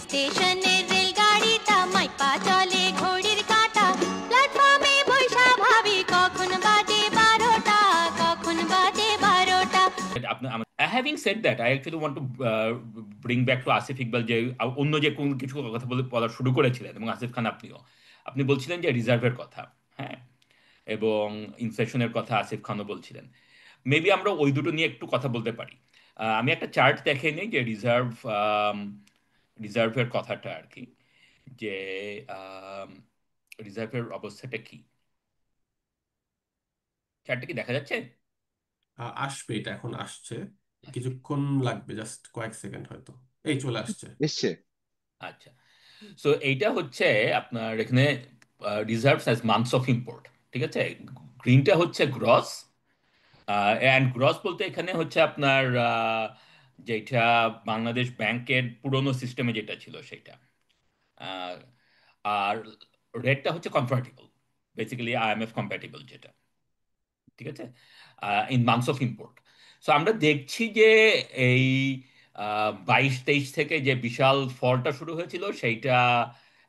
স্টেশনের রেলগাড়িটা মাইপা চলে ঘড়ির কাঁটা, প্ল্যাটফর্মে বৈশা ভাবি কখন বাজে 12টা, কখন বাজে 12টা। Having said that, I actually want to bring back to Asif Iqbal, যে অন্য যে কোন কিছু কথা বলা শুরু করেছিলেন, এবং আসিফ খান আপনিও, আপনি বলছিলেন যে রিজার্ভের কথা, হ্যাঁ, এবং ইনফ্লেশনের কথা আসিফ খানও বলছিলেন। মেবি আমরা ওই দুটো নিয়ে একটু কথা বলতে পারি। আমি একটা চার্ট দেখে নিই যে রিজার্ভের কথাটা আর কি, যে রিজার্ভের অবস্থাটা কি, চার্টটা কি দেখা যাচ্ছে? আসবে, এটা এখন আসছে, আচ্ছা। কিছুক্ষণ লাগবে, জাস্ট কয়েক সেকেন্ড হয়তো। এই চলে আসছে। এসছে। আচ্ছা, সো এইটা হচ্ছে আপনার এখানে reserves as months of import, ঠিক আছে। গ্রিনটা হচ্ছে গ্রস, অ্যান্ড গ্রস বলতে এখানে হচ্ছে আপনার যেটা বাংলাদেশ ব্যাংকের পুরনো সিস্টেমে যেটা ছিল সেটা। আহ, আর রেটটা হচ্ছে কনভার্টিবল, বেসিক্যালি আইএমএফ কম্প্যাটিবল যেটা, ঠিক আছে, in months of import. So আমরা দেখছি যে এই 22-23 থেকে যে বিশাল ফলটা শুরু হয়েছিল সেইটা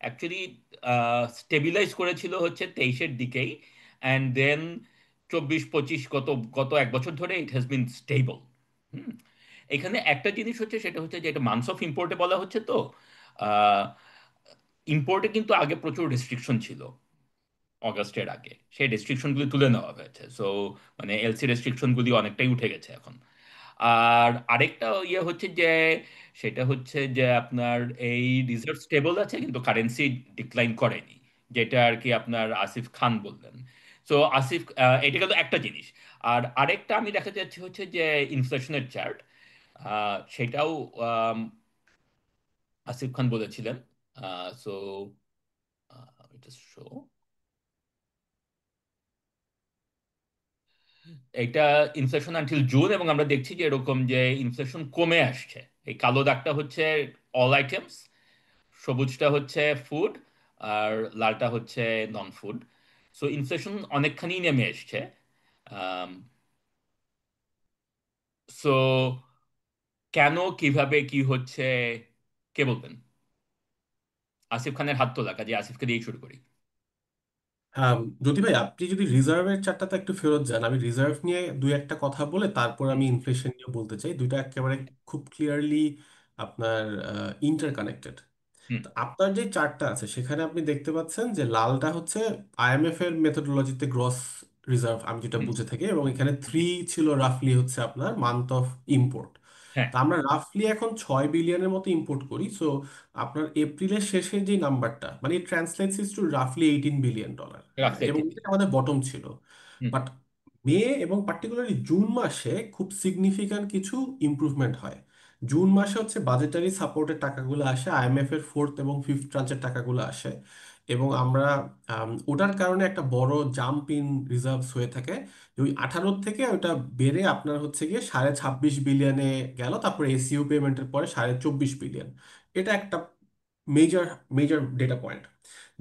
অ্যাকচুয়ালি স্টেবিলাইজ করেছিল হচ্ছে 23-এর দিকেই, অ্যান্ড দেন 24-25 গত গত এক বছর ধরে ইট হ্যাজ বিন স্টেবল। এখানে একটা জিনিস হচ্ছে, সেটা হচ্ছে যে এটা মান্থস অফ ইম্পোর্টে বলা হচ্ছে, তো ইম্পোর্টে কিন্তু আগে প্রচুর রেস্ট্রিকশন ছিল অগাস্টের আগে, সেই রেস্ট্রিকশনগুলি তুলে নেওয়া হয়েছে। সো মানে এলসি রেস্ট্রিকশনগুলি অনেকটাই উঠে গেছে এখন। আর আরেকটা ইয়ে হচ্ছে যে, সেটা হচ্ছে যে আপনার এই রিজার্ভ স্টেবল আছে কিন্তু কারেন্সি ডিক্লাইন করেনি, যেটা আর কি আপনার আসিফ খান বললেন। সো আসিফ, এটা কিন্তু একটা জিনিস। আর আরেকটা আমি দেখা যাচ্ছে হচ্ছে যে ইনফ্লেশনের চার্ট, সেটাও আসিফ খান বলেছিলেন। সো এটা শো, এটা ইনফ্লেশন আনটিল জুন, এবং আমরা দেখছি যে এরকম যে ইনফ্লেশন কমে আসছে। এই কালো দাগটা হচ্ছে অল আইটেমস, সবুজটা হচ্ছে ফুড, আর লালটা হচ্ছে নন ফুড। সো ইনফ্লেশন অনেকখানি নেমে এসছে। সো কেন, কিভাবে, কি হচ্ছে, কে বলবেন? আসিফ খানের হাত তোলা, কাজে আসিফকে দিয়েই শুরু করি। আম, জ্যোতি ভাই, আপনি যদি রিজার্ভের চারটাতে একটু ফেরত যান, আমি রিজার্ভ নিয়ে দুই একটা কথা বলে তারপর হুম। আমি ইনফ্লেশন নিয়ে বলতে চাই। দুইটা একেবারে খুব ক্লিয়ারলি আপনার ইন্টারকানেক্টেড। হুম। তো আপনার যে চার্টটা আছে সেখানে আপনি দেখতে পাচ্ছেন যে লালটা হচ্ছে আইএমএফ এর মেথোডোলজিতে গ্রস রিজার্ভ, আমি যেটা হুম। বুঝে থাকি, এবং এখানে হুম। 3 ছিল রাফলি হচ্ছে আপনার মান্থ অফ ইম্পোর্ট। হ্যাঁ, তা আমরা রাফলি এখন 6 বিলিয়নের মতো ইম্পোর্ট করি। সো আপনার এপ্রিলের শেষের যে নাম্বারটা, মানে ট্রান্সলেটস টু রাফলি $18 বিলিয়ন। হ্যাঁ, রাখতে এবং দিদি। এটা আমাদের বটম ছিল। হুম। বাট মে এবং পার্টিকুলারলি জুন মাসে খুব সিগনিফিক্যান্ট কিছু ইমপ্রুভমেন্ট হয়। জুন মাসে হচ্ছে বাজেটারি সাপোর্টের টাকাগুলো আসে, আইএমএফ এর ফোর্থ এবং ফিফথ ট্রান্চের টাকাগুলো আসে, এবং আমরা ওটার কারণে একটা বড় জাম্প ইন রিজার্ভস হয়ে থাকে। ওই 18 থেকে ওটা বেড়ে আপনার হচ্ছে গিয়ে 26.5 বিলিয়নে গেল, তারপরে এসইউ পেমেন্টের পরে 24.5 বিলিয়ন। এটা একটা মেজর মেজর ডেটা পয়েন্ট।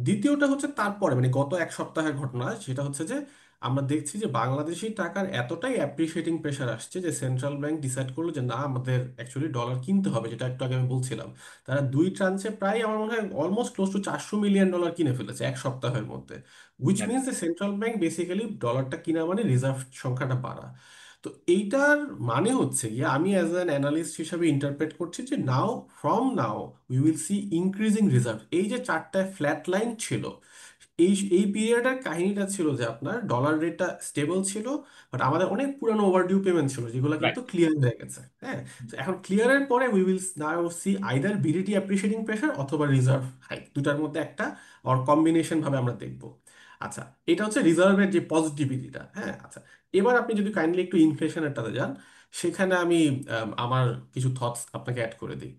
দ্বিতীয়টা হচ্ছে তারপরে, মানে গত এক সপ্তাহের ঘটনা, সেটা হচ্ছে যে আমরা দেখছি যে বাংলাদেশি টাকার এতটাই অ্যাপ্রিসিয়েটিং প্রেশার আসছে যে সেন্ট্রাল ব্যাংক ডিসাইড করলো যে না, আমাদের অ্যাকচুয়ালি ডলার কিনতে হবে, যেটা একটু আগে আমি বলছিলাম। তারা দুই ট্রান্সে প্রায় আমার মনে হয় অলমোস্ট ক্লোজ টু $400 মিলিয়ন কিনে ফেলেছে এক সপ্তাহের মধ্যে। উইচ মিনস যে সেন্ট্রাল ব্যাংক বেসিক্যালি ডলারটা কিনা মানে রিজার্ভ সংখ্যাটা বাড়া। তো এইটার মানে হচ্ছে গিয়ে আমি অ্যাজ অ্যান অ্যানালিস্ট হিসাবে ইন্টারপ্রেট করছি যে now, from now we will see increasing reserve. এই যে চারটায় ফ্ল্যাট লাইন ছিল, এই এই পিরিয়ডের কাহিনীটা ছিল যে আপনার ডলার রেটটা স্টেবল ছিল, বাট আমাদের অনেক পুরানো ওভারডিউ পেমেন্ট ছিল যেগুলো কিন্তু রাইট। ক্লিয়ার হয়ে গেছে। হ্যাঁ, তো এখন ক্লিয়ারের পরে we will now see either BDT appreciating pressure অথবা রিজার্ভ হাইক, দুটার মধ্যে একটা অর কম্বিনেশন ভাবে আমরা দেখবো। আচ্ছা, এটা হচ্ছে রিজার্ভের যে পজিটিভিটিটা। হ্যাঁ, আচ্ছা, এবার আপনি যদি কাইন্ডলি একটু ইনফ্লেশনেরটাতে যান, সেখানে আমি আমার কিছু থটস আপনাকে অ্যাড করে দিই।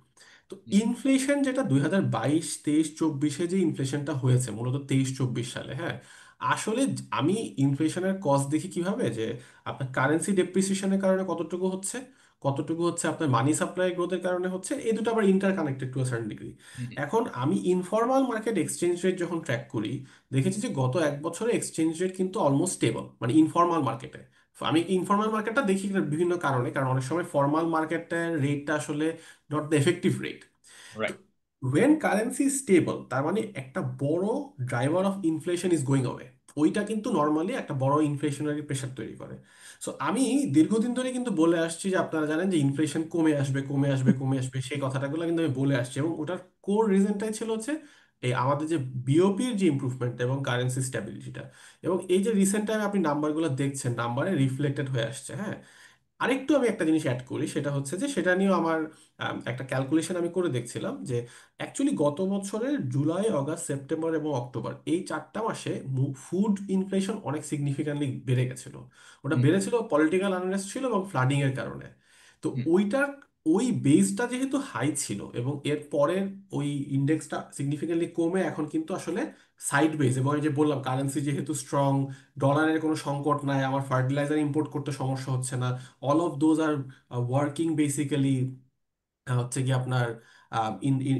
তো ইনফ্লেশন যেটা 2022-23-24 যে ইনফ্লেশনটা হয়েছে মূলত 23-24 সালে, হ্যাঁ, আসলে আমি ইনফ্লেশনের কজ দেখি কিভাবে, যে আপনার কারেন্সি ডেপ্রিসিয়েশনের কারণে কতটুকু হচ্ছে, কতটুকু হচ্ছে আপনার মানি সাপ্লাই গ্রোথের কারণে হচ্ছে, এই দুটো আবার inter connected to a certain degree. এখন আমি ইনফর্মাল মার্কেট এক্সচেঞ্জ রেট যখন ট্র্যাক করি, দেখেছি যে গত এক বছরে এক্সচেঞ্জ রেট কিন্তু অলমোস্ট স্টেবল, মানে ইনফর্মাল মার্কেটে। আমি ইনফর্মাল মার্কেটটা দেখি বিভিন্ন কারণে, কারণ অনেক সময় ফর্মাল মার্কেটের রেটটা আসলে নট দ্য এফেক্টিভ রেট। তো রাইট। ওয়েন কারেন্সি স্টেবল তার মানে একটা বড় driver of inflation is going away, ওইটা কিন্তু নর্মালি একটা বড় ইনফ্লেশনারি প্রেশার তৈরি করে। সো আমি দীর্ঘদিন ধরে কিন্তু বলে আসছি যে আপনারা জানেন যে ইনফ্লেশন কমে আসবে কমে আসবে কমে আসবে, সেই কথাটাগুলো কিন্তু আমি বলে আসছি, এবং ওটার কোর রিজনটাই ছিল হচ্ছে এই আমাদের যে বিওপির যে ইমপ্রুভমেন্ট এবং কারেন্সি স্ট্যাবিলিটিটা। এবং এই যে রিসেন্ট টাইমে আপনি নাম্বারগুলো দেখছেন, নাম্বারে রিফ্লেক্টেড হয়ে আসছে। হ্যাঁ, আরেকটু আমি একটা জিনিস অ্যাড করি, সেটা হচ্ছে যে সেটা নিয়েও আমার একটা ক্যালকুলেশন আমি করে দেখছিলাম যে অ্যাকচুয়ালি গত বছরের জুলাই, অগাস্ট, সেপ্টেম্বর এবং অক্টোবর এই 4টা মাসে ফুড ইনফ্লেশন অনেক সিগনিফিক্যান্টলি বেড়ে গেছিল। ওটা হুম, বেড়েছিল পলিটিক্যাল আনরেস্ট ছিল এবং ফ্লাডিং এর কারণে। তো হুম, ওইটার ওই বেসটা যেহেতু হাই ছিল এবং এর পরের ওই ইন্ডেক্সটা সিগনিফিক্যান্টলি কমে এখন কিন্তু আসলে সাইড বেস, এবং এই যে বললাম কারেন্সি যেহেতু স্ট্রং, ডলারের কোনো সংকট নাই, আমার ফার্টিলাইজার ইম্পোর্ট করতে সমস্যা হচ্ছে না, all of those are working basically হচ্ছে কি আপনার in in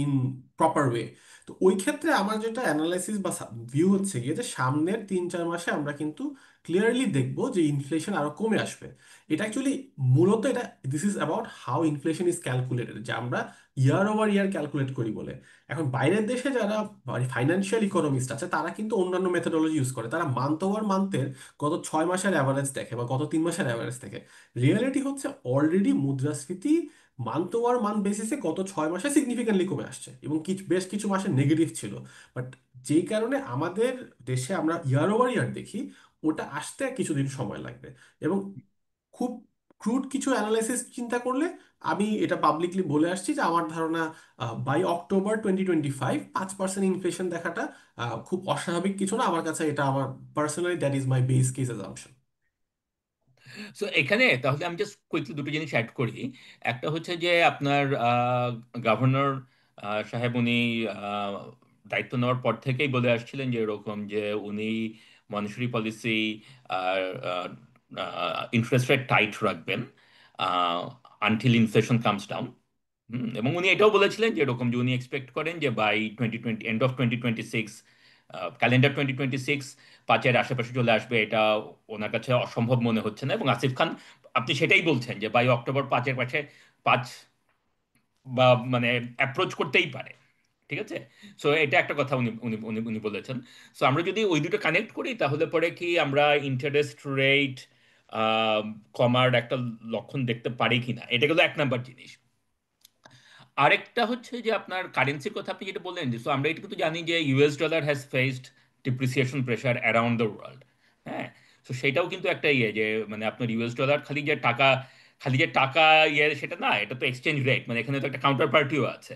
in proper way. তো ওই ক্ষেত্রে আমার যেটা অ্যানালাইসিস বা ভিউ হচ্ছে গিয়ে যে সামনের 3-4 মাসে আমরা কিন্তু ক্লিয়ারলি দেখবো যে ইনফ্লেশন আরো কমে আসবে। এটা অ্যাকচুয়ালি মূলত এটা this is about how inflation is calculated, যে আমরা ইয়ার ওভার ইয়ার ক্যালকুলেট করি বলে। এখন বাইরের দেশে যারা ফাইন্যান্সিয়াল ইকোনমিস্ট আছে তারা কিন্তু অন্যান্য মেথোডলজি ইউজ করে, তারা মান্থ ওভার মান্থের গত 6 মাসের অ্যাভারেজ দেখে বা গত 3 মাসের অ্যাভারেজ দেখে। রিয়েলিটি হচ্ছে অলরেডি মুদ্রাস্ফীতি মান্থ ওভার মান্থ বেসিসে গত 6 মাসে সিগনিফিক্যান্টলি কমে আসছে এবং কিছু বেশ কিছু মাসে নেগেটিভ ছিল। বাট যেই কারণে আমাদের দেশে আমরা ইয়ার ওভার ইয়ার দেখি, ওটা আসতে কিছুদিন সময় লাগবে। এবং খুব ক্রুড কিছু অ্যানালাইসিস চিন্তা করলে আমি এটা পাবলিকলি বলে আসছি যে আমার ধারণা বাই অক্টোবর 2025 5% ইনফ্লেশন দেখাটা খুব অস্বাভাবিক কিছু না আমার কাছে। এটা আমার personally that is my base case assumption. So এখানে তাহলে আমি জাস্ট কুইকলি দুটো জিনিস অ্যাড করি। একটা হচ্ছে যে আপনার গভর্নর সাহেব উনি আহ, দায়িত্ব নেওয়ার পর থেকেই বলে আসছিলেন যে এরকম যে উনি মনিটারি পলিসি আর ইন্টারেস্ট রেট টাইট রাখবেন আনটিল ইনফ্লেশন কামস ডাউন। এবং উনি এটাও বলেছিলেন যে এরকম যে উনি এক্সপেক্ট করেন যে বাই 2020 এন্ড অফ 2026, ক্যালেন্ডার 2026 5-এর আশেপাশে চলে আসবে, এটা ওনার কাছে অসম্ভব মনে হচ্ছে না। এবং আসিফ খান আপনি সেটাই বলছেন যে বাই অক্টোবর 5-এর কাছে 5 বা মানে অ্যাপ্রোচ করতেই পারে। ঠিক আছে, সো এটা একটা কথা উনি উনি উনি উনি বলেছেন। সো আমরা যদি ওই দুটো কানেক্ট করি তাহলে পরে কি আমরা ইন্টারেস্ট রেট কমার একটা লক্ষণ দেখতে পারি কিনা, এটা গেলো 1 নাম্বার জিনিস। আরেকটা হচ্ছে যে আপনার কারেন্সির কথা আপনি যেটা বললেন, যে so আমরা এটা কিন্তু জানি যে US dollar has faced depreciation pressure around the world. হ্যাঁ, তো সেটাও কিন্তু একটা ইয়ে যে মানে আপনার ইউএস ডলার খালি যে টাকা ইয়ে সেটা না, এটা তো এক্সচেঞ্জ রেট, মানে এখানে তো একটা কাউন্টার পার্টিও আছে।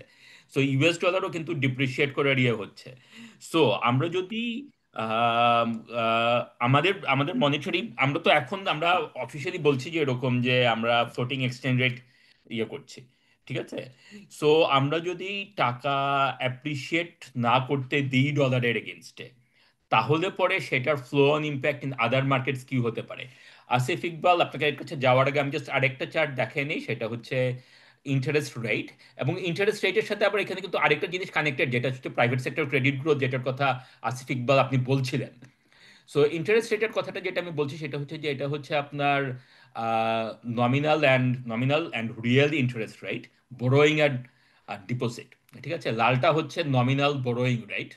সো ইউএস ডলারও কিন্তু ডিপ্রিসিয়েট করে ইয়ে হচ্ছে। সো আমরা যদি আম, আমাদের আমাদের মনিটরি, আমরা তো এখন আমরা অফিসিয়ালি বলছি যে এরকম যে আমরা ফ্লোটিং এক্সচেঞ্জ রেট ইয়ে করছি। ঠিক আছে, সো আমরা যদি টাকা অ্যাপ্রিসিয়েট না করতে দিই ডলারের এগেনস্টে, তাহলে পরে সেটার flow on impact in other markets কি হতে পারে। আসিফ ইকবাল, আপনাকে এর কাছে যাওয়ার আগে আমি জাস্ট আরেকটা চার্ট দেখে নিই, সেটা হচ্ছে ইন্টারেস্ট রেট। এবং ইন্টারেস্ট রেটের সাথে আবার এখানে কিন্তু আরেকটা জিনিস কানেক্টেড, যেটা হচ্ছে প্রাইভেট সেক্টর ক্রেডিট গ্রোথ, যেটার কথা আসিফ ইকবাল আপনি বলছিলেন। সো ইন্টারেস্ট রেটের কথাটা যেটা আমি বলছি সেটা হচ্ছে যে এটা হচ্ছে আপনার nominal and real interest rate, borrowing and deposit. ঠিক আছে, লালটা হচ্ছে নমিনাল বোরোয়িং রেট।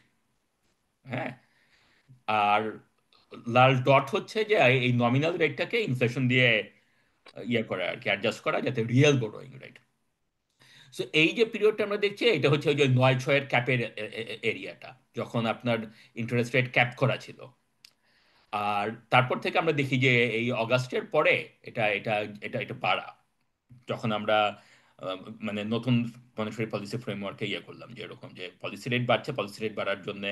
হ্যাঁ, আর লাল ডট হচ্ছে যে এই নমিনাল রেটটাকে ইনফ্লেশন দিয়ে ইয়ে করা আর কি, অ্যাডজাস্ট করা, যাতে রিয়েল বোরোয়িং রেট। সো এই যে পিরিয়ডটা আমরা দেখছি, এটা হচ্ছে ওই যে 9-6-এর ক্যাপের এরিয়াটা, যখন আপনার ইন্টারেস্ট রেট ক্যাপ করা ছিল। আর তারপর থেকে আমরা দেখি যে এই অগাস্টের পরে এটা এটা এটা এটা বাড়া, যখন আমরা আহ, মানে নতুন মনিটারি পলিসি ফ্রেমওয়ার্কে ইয়ে করলাম যে এরকম যে পলিসি রেট বাড়ছে, পলিসি রেট বাড়ার জন্য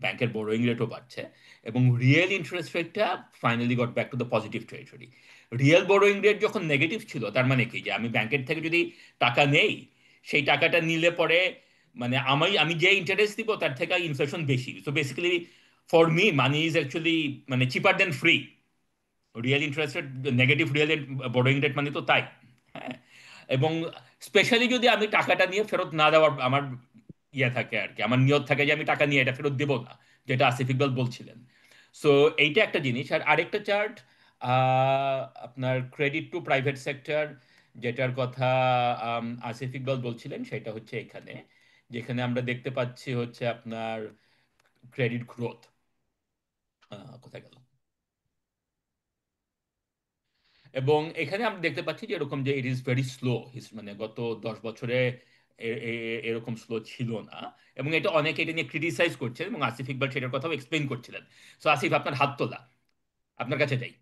ব্যাংকের বোরোয়িং রেটও বাড়ছে, এবং রিয়েল ইন্টারেস্ট রেটটা finally goat back to the positive territory. Real borrowing rate যখন নেগেটিভ ছিল, তার মানে কি যে আমি ব্যাংকের থেকে যদি টাকা নেই, সেই টাকাটা নিলে পরে মানে আমি আমি যে ইন্টারেস্ট দিব তার থেকে ইনফ্লেশন বেশি। So basically for me money is actually মানে cheaper than free. Real interest rate, negative real borrowing rate মানে তো তাই। হ্যাঁ, এবং স্পেশালি যদি আমি টাকাটা নিয়ে ফেরত না দেওয়ার আমার ইয়ে থাকে আর কি, আমার নিয়ত থাকে যে আমি টাকা নিয়ে এটা ফেরত দেবো না, যেটা আসিফ ইকবাল বলছিলেন। সো এইটা একটা জিনিস। আর আরেকটা চার্ট আপনার ক্রেডিট টু প্রাইভেট সেক্টর, যেটার কথা আসিফ ইকবাল বলছিলেন, সেটা হচ্ছে এখানে। যেখানে আমরা দেখতে পাচ্ছি হচ্ছে আপনার ক্রেডিট গ্রোথ কোথায় গেল, এবং এখানে আমরা দেখতে পাচ্ছি যে এরকম যে ইট ইজ ভেরি স্লো, মানে গত 10 বছরে এরকম স্লো ছিল না। এবং এটা অনেকে এটা নিয়ে ক্রিটিসাইজ করছে, এবং আসিফ ইকবাল সেটার কথাও এক্সপ্লেইন করছিলেন। সো আসিফ, আপনার হাত তোলা, আপনার কাছে যাই।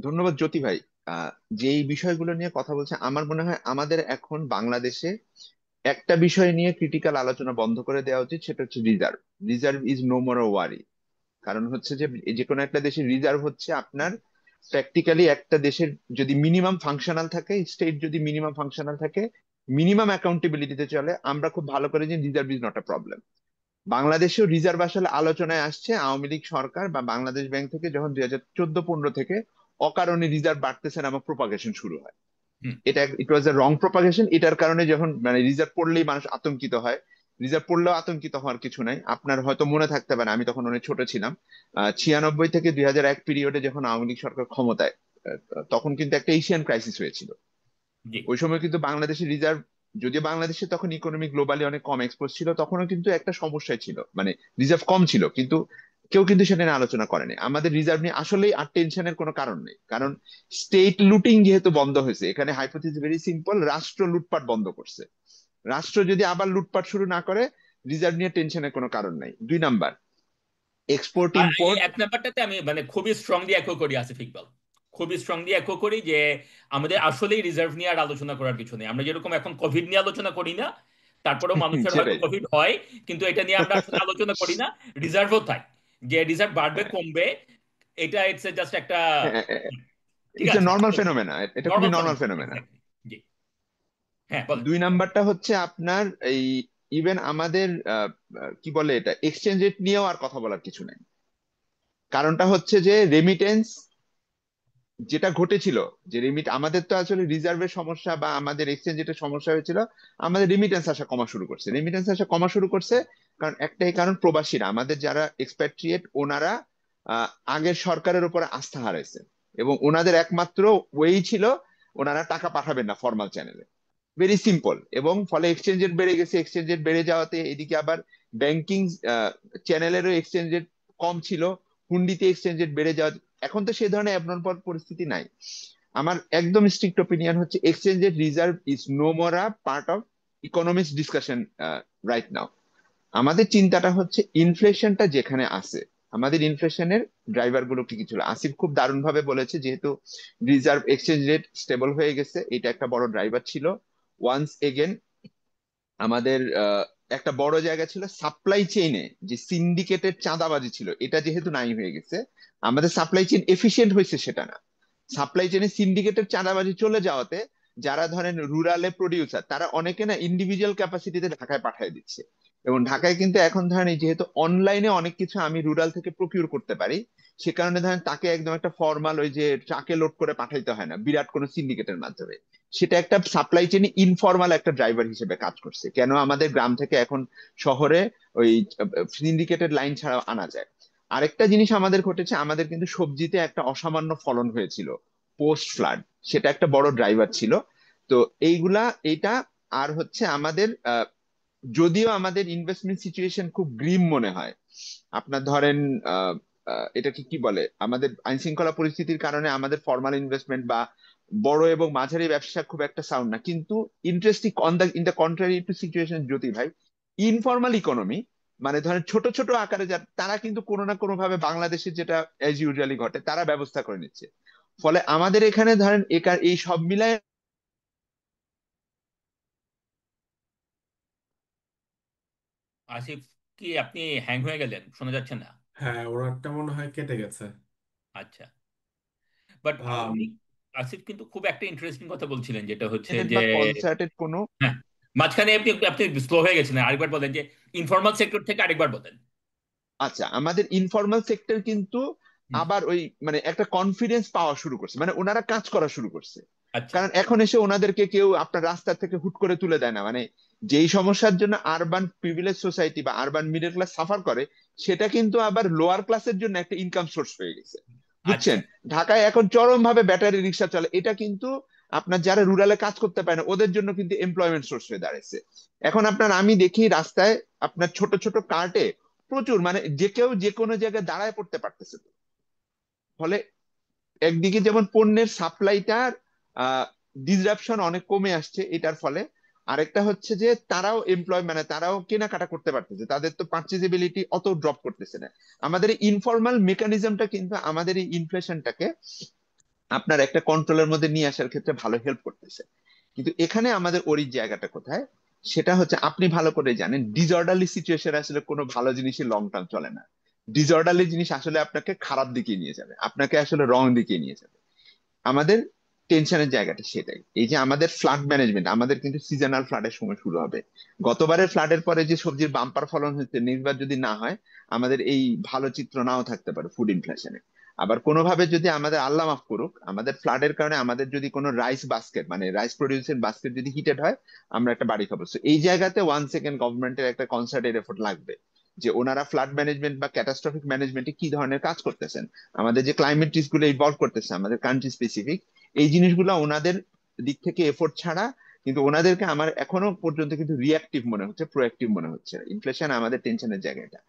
ধন্যবাদ জ্যোতি ভাই। আহ, যে এই বিষয়গুলো নিয়ে কথা বলছে, আমার মনে হয় আমাদের এখন বাংলাদেশে একটা বিষয় নিয়ে ক্রিটিক্যাল আলোচনা বন্ধ করে দেওয়া উচিত, সেটা হচ্ছে reserve. Reserve is no more worry. কারণ হচ্ছে যে যে কোনো একটা দেশের রিজার্ভ হচ্ছে আপনার প্র্যাকটিক্যালি একটা দেশের যদি মিনিমাম ফাংশনাল থাকে, স্টেট যদি মিনিমাম ফাংশনাল থাকে, মিনিমাম অ্যাকাউন্টেবিলিটিতে চলে, আমরা খুব ভালো করে যে reserve is not a problem. বাংলাদেশেও রিজার্ভ আসলে আলোচনায় আসছে আওয়ামী লীগ সরকার বা বাংলাদেশ ব্যাংক থেকে যখন 2014-15 থেকে অকারণে রিজার্ভ বাড়তেছে নামক প্রপাগেশন শুরু হয়। হুম। এটা ইট ওয়াজ এ রং প্রপাগেশন। এটার কারণে যখন মানে রিজার্ভ পড়লেই মানুষ আতঙ্কিত হয়, রিজার্ভ পড়লেও আতঙ্কিত হওয়ার কিছু নাই। আপনার হয়তো মনে থাকতে পারে, আমি তখন অনেক ছোট ছিলাম, 96 থেকে 2001 পিরিয়ডে যখন আওয়ামী লীগ সরকার ক্ষমতায়, তখন কিন্তু একটা এশিয়ান ক্রাইসিস হয়েছিল। জি। ওই সময় কিন্তু বাংলাদেশের রিজার্ভ, যদিও বাংলাদেশে তখন ইকোনমি গ্লোবালি অনেক কম এক্সপোজ ছিল, তখনও কিন্তু একটা সমস্যায় ছিল, মানে রিজার্ভ কম ছিল, কিন্তু কেউ কিন্তু সেটা নিয়ে আলোচনা করেনি। আমাদের রিজার্ভ নিয়ে আসলেই আর টেনশনের কোনো কারণ নেই, কারণ স্টেট লুটিং যেহেতু বন্ধ হয়েছে, এখানে হাইপোথিসিস ভেরি সিম্পল, রাষ্ট্র লুটপাট বন্ধ করছে। রাষ্ট্র যদি আবার লুটপাট শুরু না করে, রিজার্ভ নিয়ে টেনশনের কোনো কারণ নাই। 2 নাম্বার, এক্সপোর্ট আর এই ইম্পোর্ট। এক নাম্বারটাতে আমি মানে খুবই স্ট্রংলি একো করি আসিফ ইকবাল, খুবই স্ট্রংলি একো করি যে আমাদের আসলেই রিজার্ভ নিয়ে আর আলোচনা করার কিছু নেই। আমরা যেরকম এখন কোভিড নিয়ে আলোচনা করি না, তারপরেও মানুষের হয়তো সেটাই। কোভিড হয়, কিন্তু এটা নিয়ে আমরা আসলে আলোচনা করি না। রিজার্ভও তাই, যে রিজার্ভ বাড়বে কমবে, এটা ইটস জাস্ট একটা, ঠিক ইটস এ আছে, নর্মাল ফেনোমেনা, এটা খুবই normal normal phenomenon, phenomena. Exactly. জি। হ্যাঁ, বলেন। 2 নাম্বারটা হচ্ছে আপনার এই ইভেন আমাদের কি বলে এটা, এক্সচেঞ্জ রেট নিয়েও আর কথা বলার কিছু নাই। কারণটা হচ্ছে যে রেমিটেন্স যেটা ঘটেছিল, যে আমাদের তো আসলে রিজার্ভের সমস্যা বা আমাদের এক্সচেঞ্জ রেটের সমস্যা হয়েছিল, আমাদের রেমিটেন্স আসা কমা শুরু করছে। রেমিটেন্স আসা কমা শুরু করছে কারণ একটাই কারণ, প্রবাসীরা, আমাদের যারা এক্সপ্যাট্রিয়েট, ওনারা আগের সরকারের উপর আস্থা হারাইছে, এবং ওনাদের একমাত্র ওয়েই ছিল ওনারা টাকা পাঠাবেন না ফর্মাল চ্যানেলে, ভেরি সিম্পল। এবং ফলে এক্সচেঞ্জ রেট বেড়ে গেছে, এক্সচেঞ্জ রেট বেড়ে যাওয়াতে এদিকে আবার ব্যাংকিং চ্যানেলেরও এক্সচেঞ্জ রেট কম ছিল, হুন্ডিতে এক্সচেঞ্জ রেট বেড়ে যাওয়া। এখন তো সেই ধরনের অ্যাবনর্মাল পরিস্থিতি নাই। আমার একদম স্ট্রিক্ট ওপিনিয়ন হচ্ছে exchange rate reserve is no more a part of economics discussion right now. আমাদের চিন্তাটা হচ্ছে ইনফ্লেশনটা যেখানে আছে, আমাদের ইনফ্লেশনের ড্রাইভার গুলো কি কি ছিল। আসিফ খুব দারুণ ভাবে বলেছে, যেহেতু রিজার্ভ এক্সচেঞ্জ রেট স্টেবল হয়ে গেছে, এটা একটা বড় ড্রাইভার ছিল। ওয়ান্স এগেন আমাদের একটা বড় জায়গা ছিল সাপ্লাই চেইনে, যে সিন্ডিকেটের চাঁদাবাজি ছিল, এটা যেহেতু নাই হয়ে গেছে, আমাদের সাপ্লাই চেইন এফিশিয়েন্ট হয়েছে সেটা না, সাপ্লাই চেইনে সিন্ডিকেটের চাঁদাবাজি চলে যাওয়াতে যারা ধরেন রুরালে প্রডিউসার, তারা অনেকে না ইন্ডিভিজুয়াল ক্যাপাসিটিতে ঢাকায় পাঠিয়ে দিচ্ছে। এবং ঢাকায় কিন্তু এখন ধরেন এই যেহেতু অনলাইনে অনেক কিছু আমি রুরাল থেকে প্রকিউর করতে পারি, সে কারণে ধরেন তাকে একদম একটা ফর্মাল ওই যে ট্রাকে লোড করে পাঠাইতে হয় না বিরাট কোনো সিন্ডিকেটের মাধ্যমে। সেটা একটা সাপ্লাই চেইনে ইনফর্মাল একটা ড্রাইভার হিসেবে কাজ করছে। কেন আমাদের গ্রাম থেকে এখন শহরে ওই সিন্ডিকেটেড লাইন ছাড়া আনা যায়। আরেকটা জিনিস আমাদের ঘটেছে, আমাদের কিন্তু সবজিতে একটা অসামান্য ফলন হয়েছিল পোস্ট ফ্লাড, সেটা একটা বড় ড্রাইভার ছিল। তো এইগুলা, এইটা আর হচ্ছে আমাদের যদিও আমাদের ইনভেস্টমেন্ট সিচুয়েশন খুব গ্রিম মনে হয়, আপনার ধরেন আহ, এটাকে কি বলে, আমাদের আইন শৃঙ্খলা পরিস্থিতির কারণে আমাদের ফর্মাল ইনভেস্টমেন্ট বা বড় এবং মাঝারি ব্যবসা খুব একটা সাউন্ড না, কিন্তু interesting on the in the contrary to situation Jyoti ভাই, ইনফর্মাল ইকোনমি, মানে ধরেন ছোট ছোট আকারে যা, তারা কিন্তু কোনো না কোনো ভাবে বাংলাদেশের যেটা এজ ইউজুয়ালি ঘটে, তারা ব্যবস্থা করে নিচ্ছে। ফলে আমাদের এখানে ধরেন এই সব মিলায়। আসিফ, কি আপনি হ্যাং হয়ে গেলেন, শোনা যাচ্ছে না? হ্যাঁ, ওর একটা মনে হয় কেটে গেছে। আচ্ছা। বাট আম, উনি, আসিফ কিন্তু খুব একটা ইন্টারেস্টিং কথা বলছিলেন, যেটা হচ্ছে যে, বা কনসার্টেড কোনো। হ্যাঁ, মাঝখানে আপনি আপনি স্লো হয়ে গেছিলেন, আরেকবার বলেন যে ইনফর্মাল সেক্টর থেকে, আরেকবার বলেন। আচ্ছা, আমাদের ইনফর্মাল সেক্টর কিন্তু হুম। আবার ওই মানে একটা কনফিডেন্স পাওয়া শুরু করছে, মানে ওনারা কাজ করা শুরু করছে। আচ্ছা। কারণ এখন এসে ওনাদেরকে কেউ আপনার রাস্তা থেকে হুট করে তুলে দেয় না, মানে যেই সমস্যার জন্য আরবান প্রিভিলেজ সোসাইটি বা আরবান মিডল ক্লাস সাফার করে, সেটা কিন্তু আবার লোয়ার ক্লাসের জন্য একটা ইনকাম সোর্স হয়ে গেছে, আচ্ছা। বুঝছেন। ঢাকায় এখন চরম ভাবে ব্যাটারি রিক্সা চলে, এটা কিন্তু আপনার যারা রুরালে কাজ করতে পারে না ওদের জন্য কিন্তু এমপ্লয়মেন্ট সোর্স হয়ে দাঁড়াচ্ছে। এখন আপনার আমি দেখি রাস্তায় আপনার ছোট ছোট কার্টে প্রচুর, মানে যে কেউ যে কোনো জায়গায় দাঁড়ায় পড়তে পারতেছে। ফলে একদিকে যেমন পণ্যের সাপ্লাইটার ডিসরাপশন অনেক কমে আসছে এটার ফলে, আরেকটা হচ্ছে যে তারাও মানে তারাও কেনাকাটা করতে পারতেছে, তাদের তো পারচেজেবিলিটি অত ড্রপ করতেছে না। আমাদের এই ইনফর্মাল মেকানিজমটা কিন্তু আমাদের এই ইনফ্লেশনটাকে আপনার একটা কন্ট্রোলের মধ্যে নিয়ে আসার ক্ষেত্রে ভালো হেল্প করতেছে। কিন্তু এখানে আমাদের ওরির জায়গাটা কোথায়, সেটা হচ্ছে আপনি ভালো করে জানেন ডিসঅর্ডারলি সিচুয়েশন আসলে কোনো ভালো জিনিসই লং টার্ম চলে না। ডিসঅর্ডারলি জিনিস আসলে আপনাকে খারাপ দিকে নিয়ে যাবে, আপনাকে আসলে রং দিকে নিয়ে যাবে। আমাদের টেনশনের জায়গাটা সেটাই, এই যে আমাদের ফ্লাড ম্যানেজমেন্ট, আমাদের কিন্তু সিজনাল ফ্লাডের সময় শুরু হবে। গতবারের ফ্লাডের পরে যে সবজির বাম্পার ফলন হচ্ছে, নেক্সট যদি না হয় আমাদের এই ভালো চিত্র নাও থাকতে পারে ফুড ইনফ্লেশনে। আবার কোনোভাবে যদি আমাদের আল্লাহ মাফ করুক আমাদের ফ্লাডের কারণে আমাদের যদি কোনো রাইস বাস্কেট মানে রাইস প্রডিউসিং বাস্কেট যদি হিটেড হয়, আমরা একটা বাড়ি খাবো। So এই জায়গাতে ওয়ান সেকেন্ড গভর্নমেন্টের একটা কনসার্টেড এফোর্ট লাগবে, যে ওনারা ফ্লাড ম্যানেজমেন্ট বা ক্যাটাস্ট্রফিক ম্যানেজমেন্টে কি ধরনের কাজ করতেছেন। আমাদের যে ক্লাইমেট রিস্ক গুলো ইভলভ করতেছে আমাদের কান্ট্রি স্পেসিফিক, এই জিনিসগুলো ওনাদের দিক থেকে এফোর্ট ছাড়া কিন্তু ওনাদেরকে আমার এখনো পর্যন্ত কিন্তু রিয়াক্টিভ মনে হচ্ছে, প্রোঅ্যাক্টিভ মনে হচ্ছে। ইনফ্লেশন আমাদের টেনশনের জায়গাটা।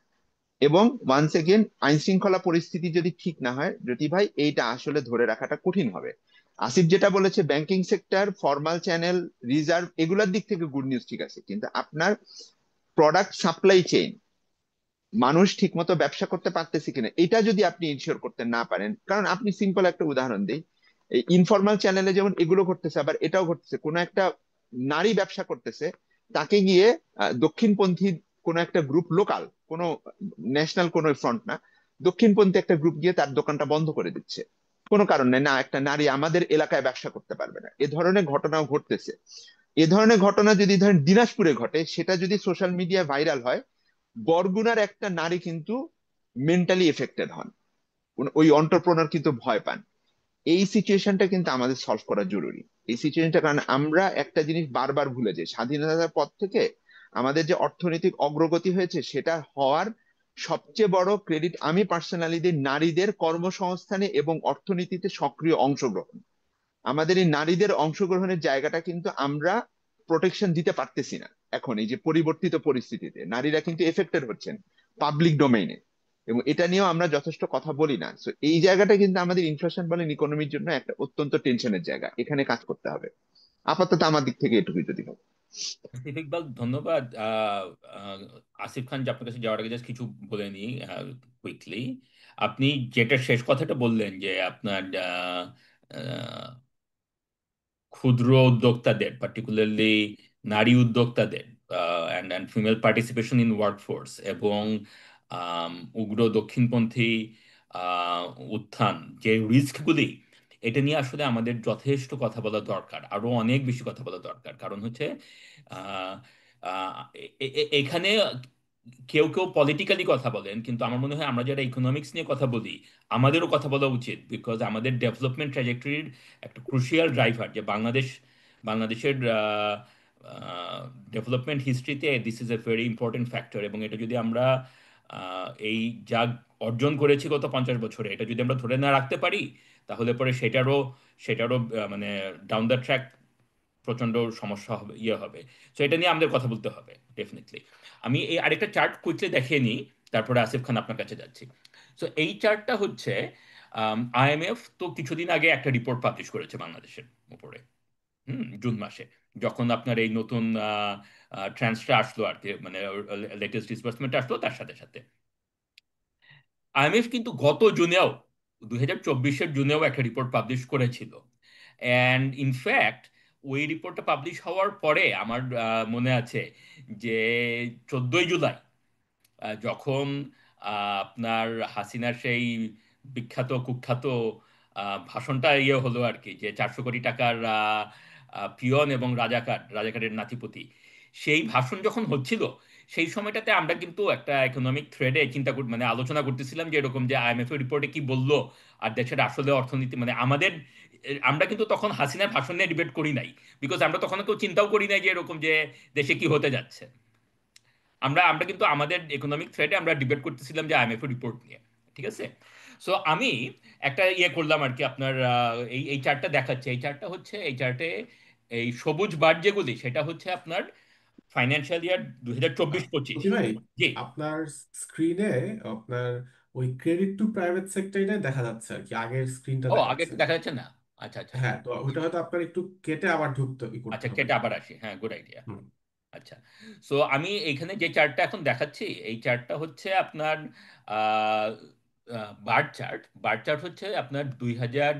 এবং ওয়ান্স এগেন আইন শৃঙ্খলা পরিস্থিতি যদি ঠিক না হয় জ্যোতি ভাই, এইটা আসলে ধরে রাখাটা কঠিন হবে। আসিফ যেটা বলেছে banking sector, formal channel, reserve, এগুলোর দিক থেকে গুড নিউজ ঠিক আছে, কিন্তু আপনার প্রোডাক্ট সাপ্লাই চেইন, মানুষ ঠিকমতো ব্যবসা করতে পারতেছে কিনা এটা যদি আপনি ইনশিওর করতে না পারেন, কারণ আপনি সিম্পল একটা উদাহরণ দিই, এই ইনফর্মাল চ্যানেলে যেমন এগুলো ঘটতেছে আবার এটাও ঘটতেছে, কোনো একটা নারী ব্যবসা করতেছে, তাকে গিয়ে দক্ষিণপন্থী কোনো একটা গ্রুপ, লোকাল কোনো ন্যাশনাল কোনো ফ্রন্ট না, দক্ষিণপন্থী একটা গ্রুপ গিয়ে তার দোকানটা বন্ধ করে দিচ্ছে কোনো কারণ নেই, না একটা নারী আমাদের এলাকায় ব্যবসা করতে পারবে না। এ ধরনের ঘটনাও ঘটতেছে। এ ধরনের ঘটনা যদি ধরেন দিনাজপুরে ঘটে, সেটা যদি সোশ্যাল মিডিয়া ভাইরাল হয়, বরগুনার একটা নারী কিন্তু মেন্টালি এফেক্টেড হন, ওই অন্টারপ্রনার কিন্তু ভয় পান। এই সিচুয়েশনটা কিন্তু আমাদের সলভ করা জরুরি। এই সিচুয়েশনটা, কারণ আমরা একটা জিনিস বারবার ভুলে যাই, স্বাধীনতার পর থেকে আমাদের যে অর্থনৈতিক অগ্রগতি হয়েছে সেটা হওয়ার সবচেয়ে বড় ক্রেডিট আমি পার্সোনালি দিই নারীদের কর্মসংস্থানে এবং অর্থনীতিতে সক্রিয় অংশগ্রহণ। আমাদের এই নারীদের অংশগ্রহণের জায়গাটা কিন্তু আমরা প্রোটেকশন দিতে পারতেছি না। এখন এই যে পরিবর্তিত পরিস্থিতিতে নারীরা কিন্তু এফেক্টেড হচ্ছেন পাবলিক ডোমেইনে, এবং এটা নিয়েও আমরা যথেষ্ট কথা বলি না। তো এই জায়গাটা কিন্তু আমাদের ইনফ্লেশন বলেন ইকোনমির জন্য একটা অত্যন্ত টেনশনের জায়গা, এখানে কাজ করতে হবে। আপাতত আমার দিক থেকে এটুকুই যদি হয়। আসিফ ইকবাল, ধন্যবাদ। আহ, আসিফ খান যে আপনার কাছে যাওয়ার আগে জাস্ট কিছু বলে নিই কুইকলি। আপনি যেটা শেষ কথাটা বললেন যে আপনার ক্ষুদ্র উদ্যোক্তাদের, পার্টিকুলারলি নারী উদ্যোক্তাদের and female participation in workforce এবং উগ্র দক্ষিণপন্থী আহ, উত্থান, যে রিস্কগুলি, এটা নিয়ে আসলে আমাদের যথেষ্ট কথা বলা দরকার, আরো অনেক বেশি কথা বলা দরকার। কারণ হচ্ছে আহ, আহ, এখানে কেউ কেউ পলিটিক্যালি কথা বলেন, কিন্তু আমার মনে হয় আমরা যারা ইকোনমিক্স নিয়ে কথা বলি আমাদেরও কথা বলা উচিত, বিকজ আমাদের ডেভেলপমেন্ট ট্র্যাজেক্টরির একটা ক্রুশিয়াল ড্রাইভার যে বাংলাদেশের ডেভেলপমেন্ট হিস্ট্রিতে this is a very important factor. এবং এটা যদি আমরা এই যা অর্জন করেছি গত 50 বছরে, এটা যদি আমরা ধরে না রাখতে পারি, তাহলে পরে সেটারও মানে ডাউন দ্য ট্র্যাক প্রচন্ড সমস্যা হবে, ইয়ে হবে। তো এটা নিয়ে আমাদের কথা বলতে হবে ডেফিনেটলি। আমি এই আরেকটা চার্ট কুইকলি দেখিয়ে নিই, তারপরে আসিফ খান আপনার কাছে যাচ্ছি। তো এই চার্টটা হচ্ছে আইএমএফ তো কিছুদিন আগে একটা রিপোর্ট পাবলিশ করেছে বাংলাদেশের উপরে, জুন মাসে, যখন আপনার এই নতুন ট্রান্সটা আসলো আর কি, মানে লেটেস্ট ডিসবার্সমেন্ট আসলো তার সাথে সাথে। আইএমএফ কিন্তু গত জুনেও, 2024-এর জুনেও একটা রিপোর্ট পাবলিশ করেছিল। অ্যান্ড ইনফ্যাক্ট ওই রিপোর্টটা পাবলিশ হওয়ার পরে আমার মনে আছে যে 14ই জুলাই যখন আপনার হাসিনার সেই বিখ্যাত কুখ্যাত ভাষণটা ইয়ে হলো আর কি, যে 400 কোটি টাকার পিয়ন এবং রাজাকারের নাতিপতি, সেই ভাষণ যখন হচ্ছিল, সেই সময়টাতে আমরা কিন্তু একটা ইকোনমিক থ্রেডে মানে আলোচনা করতেছিলাম যে এরকম যে আইএমএফ এর রিপোর্টে কি বললো আর দেশের আসলে অর্থনীতি, মানে আমরা কিন্তু তখন হাসিনার ভাষণ নিয়ে ডিবেট করি নাই, বিকজ আমরা তখন কেউ চিন্তাও করি নাই যে এরকম যে দেশে কি হতে যাচ্ছে। আমরা আমরা কিন্তু আমাদের ইকোনমিক থ্রেডে আমরা ডিবেট করতেছিলাম যে আইএমএফ এর রিপোর্ট নিয়ে, ঠিক আছে। সো আমি একটা ইয়ে করলাম আর কি, আপনার এই এই চার্টটা দেখাচ্ছে। এই চার্টটা হচ্ছে, এই চার্টে এই সবুজ বার যেগুলি সেটা হচ্ছে আপনার ফাইন্যান্সিয়াল ইয়ার 2024-25। জ্যোতি ভাই, জি। আপনার স্ক্রিনে আপনার ওই ক্রেডিট টু প্রাইভেট সেক্টরটাই দেখা যাচ্ছে আর কি, আগের স্ক্রিনটা ও, আগে দেখাচ্ছে। দেখা যাচ্ছে না? আচ্ছা আচ্ছা হ্যাঁ, তো ওইটা হয়তো আপনার একটু কেটে আবার করতে আচ্ছা, হবে। কেটে আবার আসি, হ্যাঁ, গুড আইডিয়া। হুম। আচ্ছা, সো আমি এইখানে যে চার্টটা এখন দেখাচ্ছি, এই চার্টটা হচ্ছে আপনার বার চার্ট হচ্ছে আপনার 2000,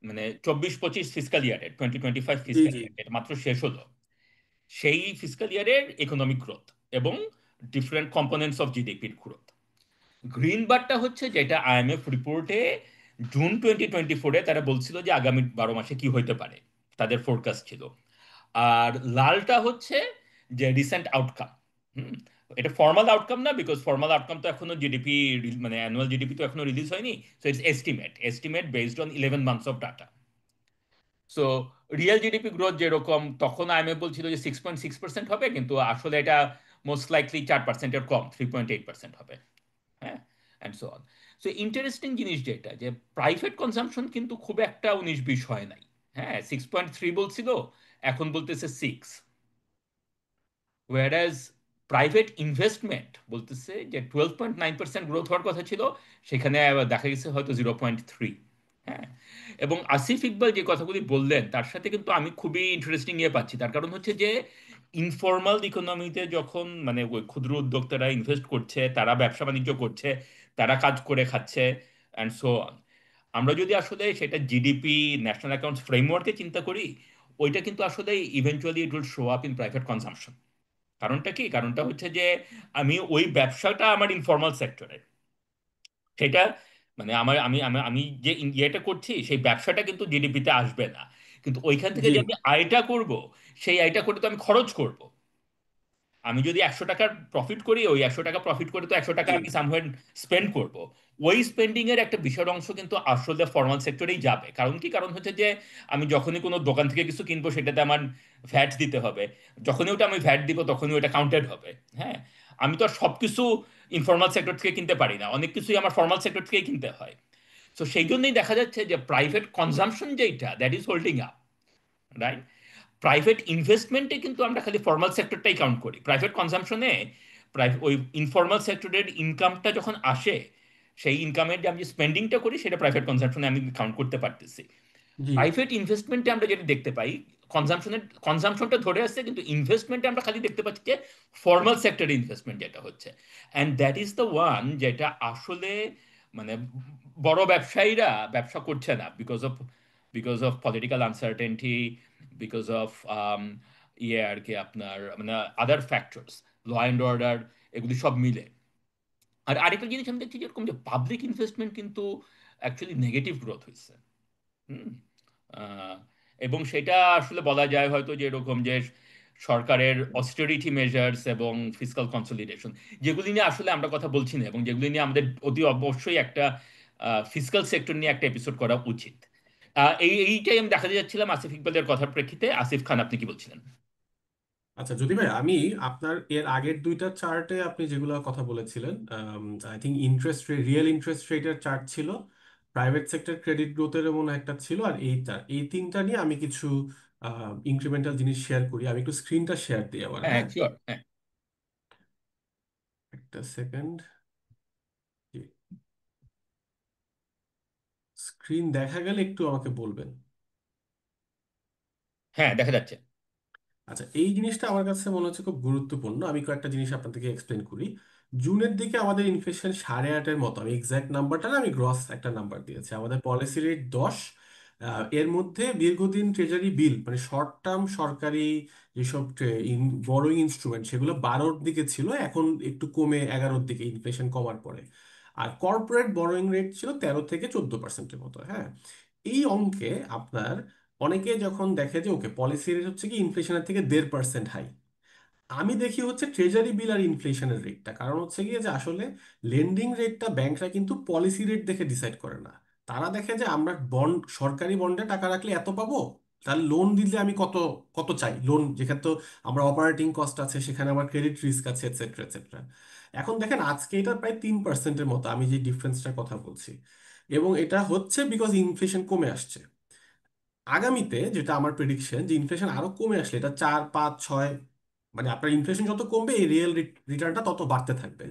মানে 24-25 ফিসকাল ইয়ারের, 2025 জি ফিসকাল জি। ইয়ার এটা মাত্র শেষ হলো, সেই ফিসকাল ইয়ারের ইকোনমিক গ্রোথ এবং ডিফারেন্ট কম্পোনেন্টস অফ জিডিপির গ্রোথ। গ্রিন বারটা হচ্ছে যেটা আইএমএফ রিপোর্টে জুন 2024-এ তারা বলছিল যে আগামী 12 মাসে কি হইতে পারে, তাদের ফোরকাস্ট ছিল। আর লালটা হচ্ছে যে রিসেন্ট আউটকাম। হুম। এটা ফর্মাল আউটকাম না, বিকজ ফর্মাল আউটকাম তো এখনো জিডিপি, মানে অ্যানুয়াল জিডিপি তো এখনো রিলিজ হয়নি। So it's estimate based on 11 months of data. So real GDP growth যেরকম তখন আইএমএফ বলছিল যে 6.6% হবে, কিন্তু আসলে এটা মোস্ট লাইকলি 4%-এর কম, 3.8% হবে। হ্যাঁ, and so on. So interesting জিনিস যেটা, যে প্রাইভেট কনজাম্পশন কিন্তু খুব একটা 19-20 হয় নাই। হ্যাঁ, 6.3 বলছিল, এখন বলতেছে 6। ওয়ারাজ প্রাইভেট ইনভেস্টমেন্ট বলতেছে যে 12.9% গ্রোথ হওয়ার কথা ছিল, সেখানে আবার দেখা গেছে হয়তো 0.3। হ্যাঁ, এবং আসিফ ইকবাল যে কথাগুলি বললেন তার সাথে কিন্তু আমি খুবই ইন্টারেস্টিং ইয়ে পাচ্ছি। তার কারণ হচ্ছে যে ইনফর্মাল ইকোনমিতে যখন মানে ওই ক্ষুদ্র উদ্যোক্তারা ইনভেস্ট করছে, তারা ব্যবসা বাণিজ্য করছে, তারা কাজ করে খাচ্ছে, অ্যান্ড সো অন। আমরা যদি আসলে সেটা জিডিপি, ন্যাশনাল অ্যাকাউন্টস ফ্রেমওয়ার্কে চিন্তা করি, ওইটা কিন্তু আসলে eventually it will show up in private consumption. কারণটা কি? কারণটা হচ্ছে যে আমি ওই ব্যবসাটা আমার ইনফর্মাল সেক্টরে, সেটা মানে আমার আমি আমি আমি যে ইয়েটা করছি সেই ব্যবসাটা কিন্তু জিডিপিতে আসবে না, কিন্তু ওইখান থেকে জি যে আমি আয়টা করব, সেই আয়টা করে তো আমি খরচ করব। আমি যদি 100 টাকার প্রফিট করি, ওই 100 টাকা প্রফিট করে তো 100 টাকা জি আমি সামহার স্পেন্ড করব। ওই স্পেন্ডিং এর একটা বিশাল অংশ কিন্তু আসলে ফর্মাল সেক্টরেই যাবে। কারণ কি? কারণ হচ্ছে যে আমি যখনই কোনো দোকান থেকে কিছু কিনবো সেটাতে আমার ভ্যাট দিতে হবে। যখনই ওটা আমি ভ্যাট দিব তখনই ওটা কাউন্টেড হবে। হ্যাঁ, আমি তো আর সবকিছু ইনফর্মাল সেক্টর থেকে কিনতে পারি না, অনেক কিছুই আমার ফর্মাল সেক্টর থেকেই কিনতে হয়। তো সেই জন্যই দেখা যাচ্ছে যে প্রাইভেট কনজাম্পশন যেটা, that is holding up, right? Private ইনভেস্টমেন্টে কিন্তু আমরা খালি ফর্মাল সেক্টরটাই কাউন্ট করি, প্রাইভেট কনজাম্পশনে ওই ইনফর্মাল সেক্টরের ইনকামটা যখন আসে, সেই ইনকামের যে আমি স্পেন্ডিংটা করি সেটা প্রাইভেট কনজাম্পশনে আমি কাউন্ট করতে পারতেছি। জি। প্রাইভেট ইনভেস্টমেন্টে আমরা যেটা দেখতে পাই, কনজাম্পশনটা ধরে আসছে, কিন্তু ইনভেস্টমেন্টে আমরা খালি দেখতে পাচ্ছি যে ফর্মাল সেক্টরে ইনভেস্টমেন্ট যেটা হচ্ছে, and that is the one যেটা আসলে মানে বড় ব্যবসায়ীরা ব্যবসা করছে না, because of political uncertainty, because of ইয়ে আর কি, আপনার মানে other factors, law and order, এগুলি সব মিলে। আর আরেকটা জিনিস আমি দেখছি যেরকম যে পাবলিক ইনভেস্টমেন্ট কিন্তু অ্যাকচুয়ালি নেগেটিভ গ্রোথ হয়েছে। হুম। আহ, এবং সেটা আসলে বলা যায় হয়তো যে এরকম যে সরকারের অস্টেরিটি মেজার্স এবং ফিসকাল কনসলিডেশন, যেগুলি নিয়ে আসলে আমরা কথা বলছি না, এবং যেগুলি নিয়ে আমাদের অতি অবশ্যই একটা ফিসকাল সেক্টর নিয়ে একটা এপিসোড করা উচিত। এইটাই আমি দেখাতে যাচ্ছিলাম আসিফ ইকবালের কথার প্রেক্ষিতে। আসিফ খান, আপনি কি বলছিলেন? আচ্ছা, যদি ভাই আমি আপনার এর আগের দুইটা চার্টে আপনি যেগুলো কথা বলেছিলেন, I think interest rate, real interest রেটের চার্ট ছিল, প্রাইভেট সেক্টর ক্রেডিট গ্রোথের মনে একটা ছিল, আর এইটা, এই তিনটা নিয়ে আমি কিছু ইনক্রিমেন্টাল জিনিস শেয়ার করি। আমি একটু স্ক্রিনটা শেয়ার দিই আবার, হ্যাঁ, হ্যাঁ। শিওর, হ্যাঁ। একটা সেকেন্ড। স্ক্রিন দেখা গেলে একটু আমাকে বলবেন। হ্যাঁ, দেখা যাচ্ছে। আচ্ছা, এই জিনিসটা আমার কাছে মনে হচ্ছে খুব গুরুত্বপূর্ণ। আমি কয়েকটা জিনিস আপনাদেরকে এক্সপ্লেন করি। জুনের দিকে আমাদের ইনফ্লেশন 8.5-এর মতো, আমি এক্সাক্ট নাম্বারটা না, আমি গ্রস একটা নাম্বার দিয়েছি। আমাদের পলিসি রেট 10। এর মধ্যে দীর্ঘদিন ট্রেজারি বিল, মানে শর্ট টার্ম সরকারি যেসব বড় ইনস্ট্রুমেন্ট, সেগুলো 12-র দিকে ছিল, এখন একটু কমে 11-র দিকে, ইনফ্লেশন কমার পরে। আর কর্পোরেট বরোয়িং রেট ছিল 13 থেকে 14%-এর মতো, হ্যাঁ। এই অঙ্কে আপনার অনেকে যখন দেখে যে ওকে পলিসি রেট হচ্ছে কি ইনফ্লেশনের থেকে 1.5% হাই, আমি দেখি হচ্ছে ট্রেজারি বিল আর ইনফ্লেশনের রেটটা। কারণ হচ্ছে গিয়ে যে আসলে লেন্ডিং রেটটা ব্যাংকরা কিন্তু পলিসি রেট দেখে ডিসাইড করে না। তারা দেখে যে আমরা বন্ড, সরকারি বন্ডে টাকা রাখলে এত পাবো, তাহলে লোন দিলে আমি কত কত চাই লোন, যেখানে তো আমার অপারেটিং কস্ট আছে, সেখানে আমার ক্রেডিট রিস্ক আছে, এটসেট্রা এটসেট্রা। এখন দেখেন আজকে এটা প্রায় 3%-এর মতো, আমি যে ডিফারেন্সটার কথা বলছি, এবং এটা হচ্ছে বিকজ ইনফ্লেশন কমে আসছে। আগামীতে যেটা আমার প্রেডিকশন, যে ইনফ্লেশন আরো কমে আসলে এটা 4, 5, 6, মানে আপনার ইনফ্লেশন যত কমবে এই রিয়েল রিটার্নটা তত বাড়তে থাকবে।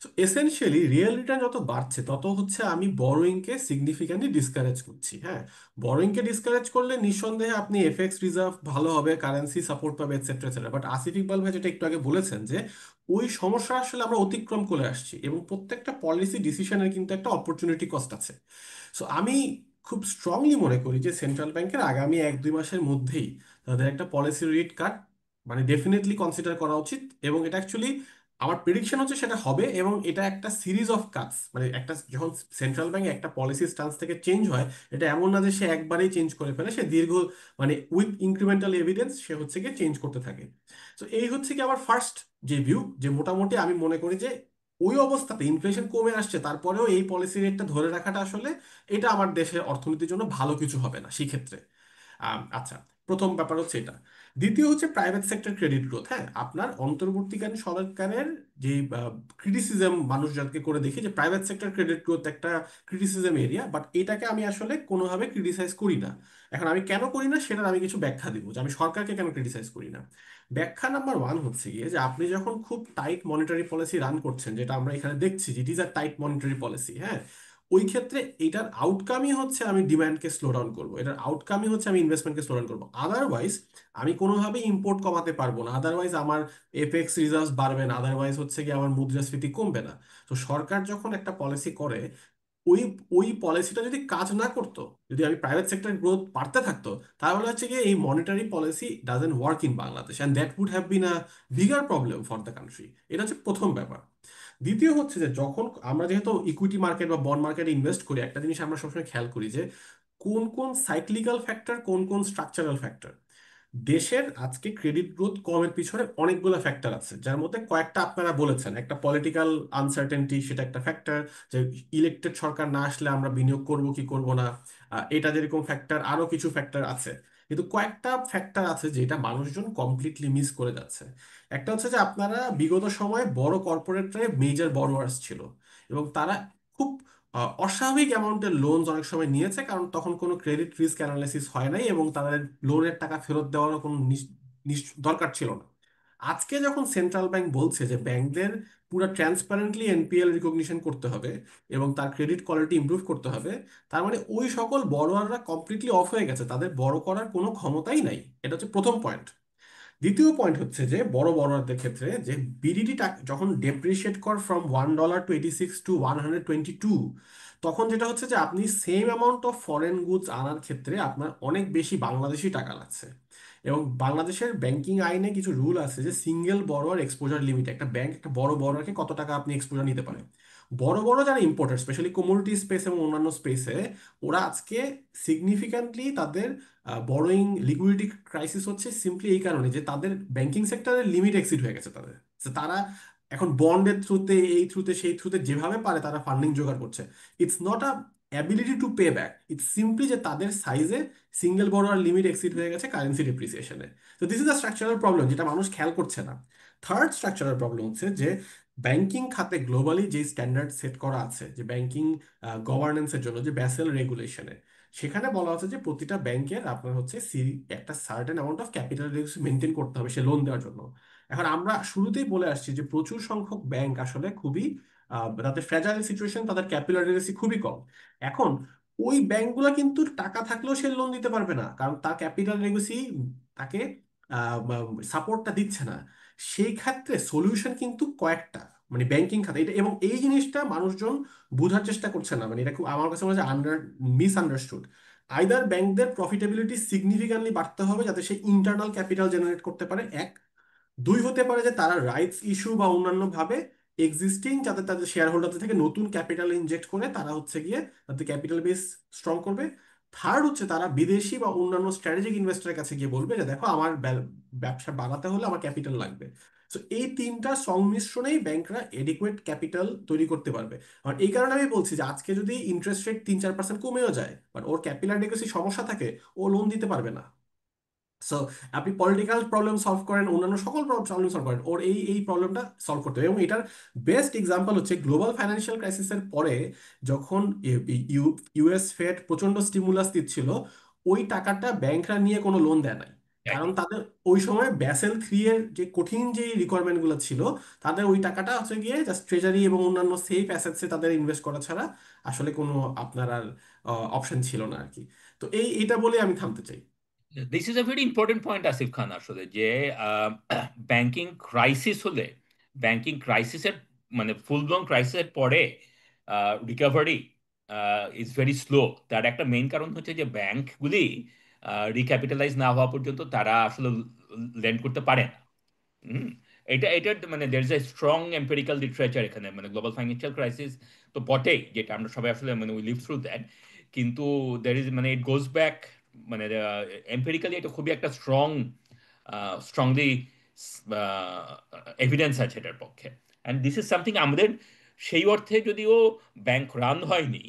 তো এসেনশিয়ালি রিয়েল রিটার্ন যত বাড়ছে তত হচ্ছে আমি বড়োইংকে সিগনিফিক্যান্টলি ডিসকারেজ করছি। হ্যাঁ, বড়োইংকে ডিসকারেজ করলে নিঃসন্দেহে আপনি এফএক্স রিজার্ভ ভালো হবে, কারেন্সি সাপোর্ট পাবে, etcetera etcetera. But Asif Iqbal ভাই যেটা একটু আগে বলেছেন যে ওই সমস্যা আসলে আমরা অতিক্রম করে আসছি, এবং প্রত্যেকটা পলিসি ডিসিশনের কিন্তু একটা অপরচুনিটি কস্ট আছে। সো আমি খুব স্ট্রংলি মনে করি যে সেন্ট্রাল ব্যাংকের আগামী 1-2 মাসের মধ্যেই তাদের একটা পলিসি রেট কাট মানে ডেফিনেটলি কনসিডার করা উচিত। এবং এটা অ্যাকচুয়ালি আমার প্রেডিকশন হচ্ছে সেটা হবে, এবং এটা একটা সিরিজ অফ কাটস, মানে একটা যখন সেন্ট্রাল ব্যাংক একটা পলিসি স্টান্স থেকে চেঞ্জ হয়, এটা এমন না যে সে একবারেই চেঞ্জ করে ফেলে, সে দীর্ঘ মানে উইথ ইনক্রিমেন্টাল এভিডেন্স সে হচ্ছে গিয়ে চেঞ্জ করতে থাকে। তো এই হচ্ছে কি আমার ফার্স্ট যে ভিউ, যে মোটামুটি আমি মনে করি যে ওই অবস্থাতে ইনফ্লেশন কমে আসছে তারপরেও এই পলিসি রেটটা ধরে রাখাটা আসলে এটা আমার দেশের অর্থনীতির জন্য ভালো কিছু হবে না সেই ক্ষেত্রে। আচ্ছা, প্রথম ব্যাপার হচ্ছে এটা। দ্বিতীয় হচ্ছে প্রাইভেট সেক্টর ক্রেডিট গ্রোথ। হ্যাঁ, আপনার অন্তর্বর্তীকালীন সরকারের যে ক্রিটিসিজম মানুষ যাকে করে দেখি যে প্রাইভেট সেক্টর ক্রেডিট গ্রোথ একটা ক্রিটিসিজম এরিয়া, বাট এটাকে আমি আসলে কোনোভাবে ক্রিটিসাইজ করি না। এখন আমি কেন করি না সেটার আমি কিছু ব্যাখ্যা দিব, যে আমি সরকারকে কেন ক্রিটিসাইজ করি না। ব্যাখ্যা নাম্বার ওয়ান হচ্ছে গিয়ে যে আপনি যখন খুব টাইট মনিটারি পলিসি রান করছেন, যেটা আমরা এখানে দেখছি যে it is a tight monetary policy, হ্যাঁ, ওই ক্ষেত্রে এটার আউটকামই হচ্ছে আমি ডিমান্ডকে স্লো ডাউন করবো, এটার আউটকামই হচ্ছে আমি ইনভেস্টমেন্টকে স্লো ডাউন করবো। আদারওয়াইজ আমি কোনোভাবেই ইম্পোর্ট কমাতে পারবো না, আদারওয়াইজ আমার এফএক্স রিজার্ভস বাড়বে না, আদারওয়াইজ হচ্ছে কি আমার মুদ্রাস্ফীতি কমবে না। তো সরকার যখন একটা পলিসি করে, ওই ওই পলিসিটা যদি কাজ না করতো, যদি আমি প্রাইভেট সেক্টর গ্রোথ বাড়তে থাকতো, তাহলে হচ্ছে কি এই monetary policy doesn't work in Bangladesh, and that would have been a bigger problem for the country. এটা হচ্ছে প্রথম ব্যাপার। দ্বিতীয় হচ্ছে যে যখন আমরা যেহেতু ইকুইটি মার্কেট বা বন্ড মার্কেটে ইনভেস্ট করি, একটা জিনিস আমরা সবসময় খেয়াল করি যে কোন কোন সাইক্লিক্যাল ফ্যাক্টর, কোন কোন স্ট্রাকচারাল ফ্যাক্টর। দেশের আজকে ক্রেডিট গ্রোথ কমের পিছনে অনেকগুলো ফ্যাক্টর আছে, যার মধ্যে কয়েকটা আপনারা বলেছেন। একটা পলিটিক্যাল আনসার্টেনটি, সেটা একটা ফ্যাক্টর, যে ইলেক্টেড সরকার না আসলে আমরা বিনিয়োগ করব কি করব না, এটা যেরকম ফ্যাক্টর, আরো কিছু ফ্যাক্টর আছে। কিন্তু কয়েকটা ফ্যাক্টর আছে যেটা মানুষজন কমপ্লিটলি মিস করে যাচ্ছে। একটা হচ্ছে যে আপনারা বিগত সময়ে বড় কর্পোরেটরা মেজর বড়োয়ার্স ছিল, এবং তারা খুব অস্বাভাবিক অ্যামাউন্টের লোন অনেক সময় নিয়েছে, কারণ তখন কোনো ক্রেডিট রিস্ক অ্যানালাইসিস হয় নাই এবং তাদের লোনের টাকা ফেরত দেওয়ারও কোনো দরকার ছিল না। আজকে যখন সেন্ট্রাল ব্যাংক বলছে যে ব্যাংকদের পুরো ট্রান্সপারেন্টলি এনপিএল রিকগনিশন করতে হবে এবং তার ক্রেডিট কোয়ালিটি ইমপ্রুভ করতে হবে, তার মানে ওই সকল বড়োয়াররা কমপ্লিটলি অফ হয়ে গেছে, তাদের বড় করার কোনো ক্ষমতাই নাই। এটা হচ্ছে প্রথম পয়েন্ট। দ্বিতীয় পয়েন্ট হচ্ছে যে বড় বড়দের ক্ষেত্রে যে বিডিটি যখন ডেপ্রিসিয়েট কর ফ্রম $1 to 86 to 122, তখন যেটা হচ্ছে যে আপনি same amount of foreign goods আনার ক্ষেত্রে আপনার অনেক বেশি বাংলাদেশি টাকা লাগছে। এবং বাংলাদেশের ব্যাংকিং আইনে কিছু রুল আছে যে সিঙ্গেল বড়োয়ার এক্সপোজার লিমিট, একটা ব্যাংক একটা বড় বড়োয়ারকে কত টাকা আপনি এক্সপোজার নিতে পারে। বড় বড় যারা ইম্পোর্টার, স্পেশালি কমোডিটি স্পেস এবং অন্যান্য স্পেসে, ওরা আজকে সিগনিফিক্যান্টলি তাদের বড়োইং লিকুইডিটি ক্রাইসিস হচ্ছে সিম্পলি এই কারণে যে তাদের ব্যাংকিং সেক্টরের লিমিট এক্সিড হয়ে গেছে তাদের। So তারা এখন বন্ডের থ্রুতে, এই থ্রুতে, সেই থ্রুতে যেভাবে পারে তারা ফান্ডিং জোগাড় করছে। It's not a ability to pay back, it's simply যে তাদের সাইজে সিঙ্গেল বড়োয়ার লিমিট এক্সিড হয়ে গেছে কারেন্সি ডেপ্রিসিয়েশনে। তো this is a structural problem যেটা মানুষ খেয়াল করছে না। থার্ড স্ট্রাকচারাল প্রবলেম হচ্ছে যে ব্যাংকিং খাতে গ্লোবালি যে স্ট্যান্ডার্ড সেট করা আছে, যে ব্যাংকিং গভর্নেন্সের জন্য, যে ব্যাসেল রেগুলেশনে, সেখানে বলা হচ্ছে যে প্রতিটা ব্যাংকের আপনার হচ্ছে একটা certain amount of capital maintain করতে হবে সে লোন দেওয়ার জন্য। এখন আমরা শুরুতেই বলে আসছি যে প্রচুর সংখ্যক ব্যাংক আসলে খুবই তাদের ফ্র্যাজাইল সিচুয়েশন, তাদের ক্যাপিটাল রেসি খুবই কম। এখন ওই ব্যাংকগুলো কিন্তু টাকা থাকলেও সে লোন দিতে পারবে না, কারণ তার ক্যাপিটাল রেগুসি তাকে সাপোর্টটা দিচ্ছে না। সেই ক্ষেত্রে সলিউশন কিন্তু কয়েকটা, মানে ব্যাংকিং খাতে এটা, এবং এই জিনিসটা মানুষজন বোঝার চেষ্টা করছে না। মানে এটা খুব আমার কাছে মনে হয় মিস আন্ডারস্টুড। আইদার ব্যাংকদের প্রফিটেবিলিটি সিগনিফিক্যান্টলি বাড়তে হবে যাতে সে ইন্টারনাল ক্যাপিটাল জেনারেট করতে পারে, এক। দুই হতে পারে যে তারা রাইটস ইস্যু বা অন্যান্য ভাবে এক্সিস্টিং, যাতে তাদের শেয়ার হোল্ডার থেকে নতুন ক্যাপিটাল ইনজেক্ট করে তারা হচ্ছে গিয়ে তাদের ক্যাপিটাল বেস স্ট্রং করবে। থার্ড হচ্ছে তারা বিদেশি বা অন্যান্য স্ট্র্যাটেজিক ইনভেস্টরের কাছে গিয়ে বলবে যে দেখো আমার ব্যবসা বাড়াতে হলে আমার ক্যাপিটাল লাগবে। তো এই তিনটা সংমিশ্রণেই ব্যাংকরা এডিকুয়েট ক্যাপিটাল তৈরি করতে পারবে। আর এই কারণে আমি বলছি যে আজকে যদি ইন্টারেস্ট রেট 3-4% কমেও যায়, বাট ওর ক্যাপিটাল এডিকুয়েসি সমস্যা থাকে, ও লোন দিতে পারবে না। সো আপনি পলিটিক্যাল প্রবলেম সলভ করেন, অন্যান্য সকল প্রবলেম সলভ করেন, ওর এই এই প্রবলেমটা সলভ করতে হবে। এবং এটার বেস্ট এক্সাম্পল হচ্ছে গ্লোবাল ফাইন্যান্সিয়াল ক্রাইসিসের পরে যখন ইউএস ফেড প্রচন্ড স্টিমুলাস দিচ্ছিল, ওই টাকাটা ব্যাংকরা নিয়ে কোনো লোন দেয় নাই। কারণ তাদের ওই সময় ব্যাসেল 3 এর যে কঠিন যে রিকোয়ারমেন্ট গুলো ছিল, তাদের ওই টাকাটা হচ্ছে গিয়ে জাস্ট ট্রেজারি এবং অন্যান্য সেফ অ্যাসেটসে তাদের ইনভেস্ট করা ছাড়া আসলে কোনো আপনার আর অপশন ছিল না আর কি। তো এইটা বলে আমি থামতে চাই। This is a very important point Asif Khan, আসলে যে ব্যাংকিং ক্রাইসিস হলে, ব্যাংকিং ক্রাইসিসের মানে ফুল ব্লোন ক্রাইসিসের পরে রিকভারি ইজ ভেরি স্লো। তার একটা মেইন কারণ হচ্ছে যে ব্যাংকগুলি রিক্যাপিটালাইজ না হওয়া পর্যন্ত তারা আসলে লেন্ড করতে পারে না। হুম। এটা মানে there is a strong empirical literature এখানে, মানে গ্লোবাল ফাইন্যান্সিয়াল ক্রাইসিস তো বটেই, যেটা আমরা সবাই আসলে মানে উই লিভ থ্রু দ্যাট, কিন্তু দের ইজ মানে ইট গোজ ব্যাক, মানে এম্পেরিক্যালি এটা খুবই একটা স্ট্রংলি এভিডেন্স আছে এটার পক্ষে। অ্যান্ড দিস ইজ সামথিং আমাদের সেই অর্থে যদিও ব্যাংক রান হয়নি,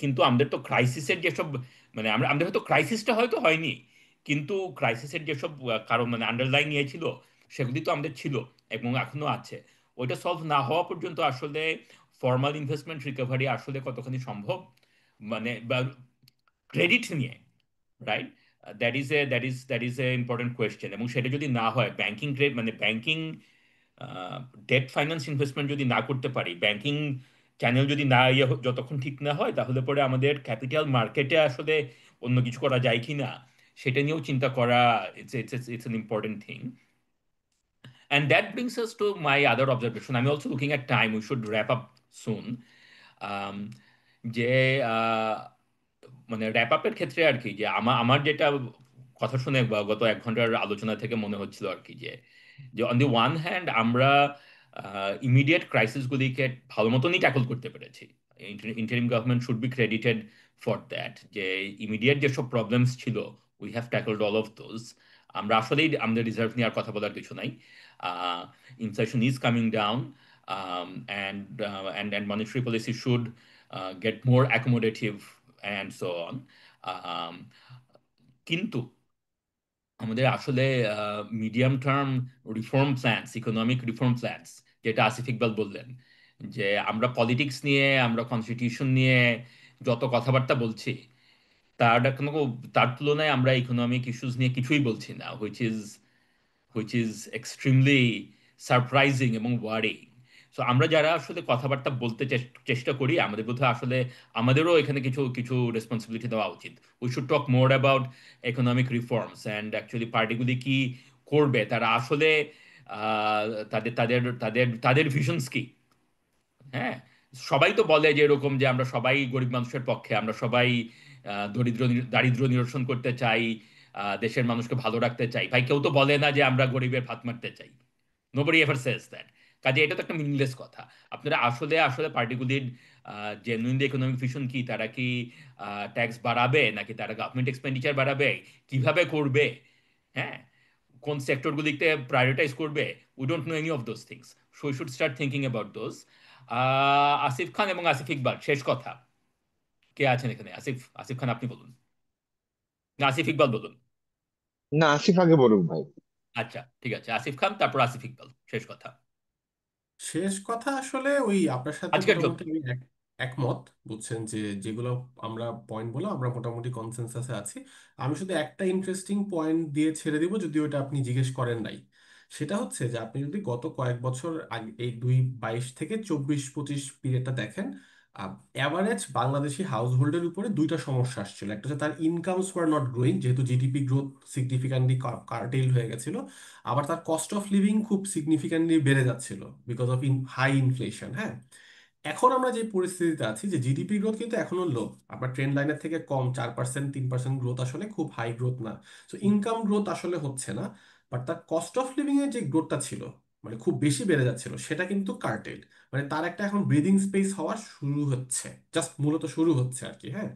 কিন্তু আমাদের তো ক্রাইসিসের যেসব মানে আমাদের হয়তো ক্রাইসিসটা হয়তো হয়নি, কিন্তু ক্রাইসিসের যেসব কারণ মানে আন্ডারলাইন ইয়ে ছিল, সেগুলি তো আমাদের ছিল এবং এখনো আছে। ওইটা সলভ না হওয়া পর্যন্ত আসলে ফর্মাল ইনভেস্টমেন্ট রিকভারি আসলে কতখানি সম্ভব, মানে ক্রেডিট নিয়ে, right? That is A important question. এবং সেটা যদি না হয়, ব্যাংকিং মানে ব্যাংকিং ডেট ফাইন্যান্স ইনভেস্টমেন্ট যদি না করতে পারি, ব্যাংকিং চ্যানেল যদি না যতক্ষণ ঠিক না হয়, তাহলে পরে আমাদের ক্যাপিটাল মার্কেটে আসলে অন্য কিছু করা যায় কি না, সেটা নিয়েও চিন্তা করা, it's an important thing. And that brings us to my other observation. I'm also looking at time. We should wrap up soon. Um, যে মানে র্যাপ আপের ক্ষেত্রে আর কি, যে আমার যেটা কথা শুনে বা গত 1 ঘন্টার আলোচনা থেকে মনে হচ্ছিল আর কি, যে যে অন দি ওয়ান হ্যান্ড আমরা ইমিডিয়েট ক্রাইসিসগুলিকে ভালো মতনই ট্যাকল করতে পেরেছি। Interim government should be credited for that, যে ইমিডিয়েট যেসব প্রবলেমস ছিল, we have tackled all of those. আমরা আসলেই আমাদের রিজার্ভ নেওয়ার কথা বলার কিছু নাই। Inflation is coming down, and monetary policy should get more accommodative and so on. Um, কিন্তু আমাদের আসলে medium term reform plans, economic reform plans, যেটা আসিফ ইকবাল বললেন, যে আমরা পলিটিক্স নিয়ে, আমরা কনস্টিটিউশন নিয়ে যত কথাবার্তা বলছি, তার কোনো তার তুলনায় আমরা ইকোনমিক ইস্যুস নিয়ে কিছুই বলছি না, হুইচ ইজ এক্সট্রিমলি সারপ্রাইজিং এবং ওয়ারিং। সো আমরা যারা আসলে কথাবার্তা বলতে চেষ্টা করি, আমাদের বোধহয় আসলে আমাদেরও এখানে কিছু কিছু রেসপন্সিবিলিটি দেওয়া উচিত। We should talk more about economic reforms and actually পার্টিগুলি কি করবে, তারা আসলে আহ, তাদের তাদের তাদের তাদের ভিশনস কি। হ্যাঁ, সবাই তো বলে যে এরকম, যে আমরা সবাই গরিব মানুষের পক্ষে, আমরা সবাই দারিদ্র নিরসন করতে চাই, দেশের মানুষকে ভালো রাখতে চাই। ভাই, কেউ তো বলে না যে আমরা গরিবের ভাত মারতে চাই। Nobody ever says that. কাজে এটা তো একটা মিনিংলেস কথা। আপনারা আসলে আসলে পার্টিকুলার জেনুইনলি ইকোনমিক ভিশন কি, তারা কি ট্যাক্স বাড়াবে, নাকি তারা গভর্নমেন্ট এক্সপেন্ডিচার বাড়াবে, কিভাবে করবে, হ্যাঁ, কোন সেক্টরগুলিতে প্রায়োরিটাইজ করবে, we don't know any of those things. So we should start thinking about those. Asif Khan এবং আসিফ ইকবাল, শেষ কথা, কে আছেন এখানে? আসিফ আসিফ খান আপনি বলুন, না আসিফ ইকবাল বলুন। না, আসিফ আগে বলুক ভাই। আচ্ছা, ঠিক আছে, আসিফ খান তারপর আসিফ ইকবাল, শেষ কথা শেষ কথা আসলে ওই আপনার সাথে আজকের জন্য। মোটামুটি আমি একমত। বুঝছেন যে যেগুলো আমরা পয়েন্ট বললাম আমরা মোটামুটি কনসেনসাসে আছি। আমি শুধু একটা ইন্টারেস্টিং পয়েন্ট দিয়ে ছেড়ে দিব, যদি ওটা আপনি জিজ্ঞেস করেন নাই। সেটা হচ্ছে যে আপনি যদি গত কয়েক বছর আগে এই 2022 থেকে 24-25 পিরিয়ডটা দেখেন, অ্যাভারেজ বাংলাদেশি হাউস হোল্ডের উপরে দুইটা সমস্যা আসছিল। একটা হচ্ছে তার ইনকামস ওয়ার নট গ্রোয়িং, যেহেতু জিডিপি গ্রোথ সিগনিফিক্যান্টলি কার্টেইল হয়ে গেছিল। আবার তার কস্ট অফ লিভিং খুব সিগনিফিক্যান্টলি বেড়ে যাচ্ছিল বিকজ অফ হাই ইনফ্লেশন। হ্যাঁ, এখন আমরা যে পরিস্থিতিতে আছি, যে জিডিপি গ্রোথ কিন্তু এখনো লো, আপনার ট্রেন্ড লাইনের থেকে কম, 4% 3% গ্রোথ আসলে খুব হাই গ্রোথ না। তো ইনকাম গ্রোথ আসলে হচ্ছে না। বাট তার কস্ট অফ লিভিং এর যে গ্রোথটা ছিল, মানে খুব বেশি বেড়ে যাচ্ছিল, সেটা কিন্তু কার্টেড। মানে তার একটা এখন ব্রিদিং স্পেস হওয়া শুরু হচ্ছে, জাস্ট মূলত শুরু হচ্ছে আর কি। হ্যাঁ,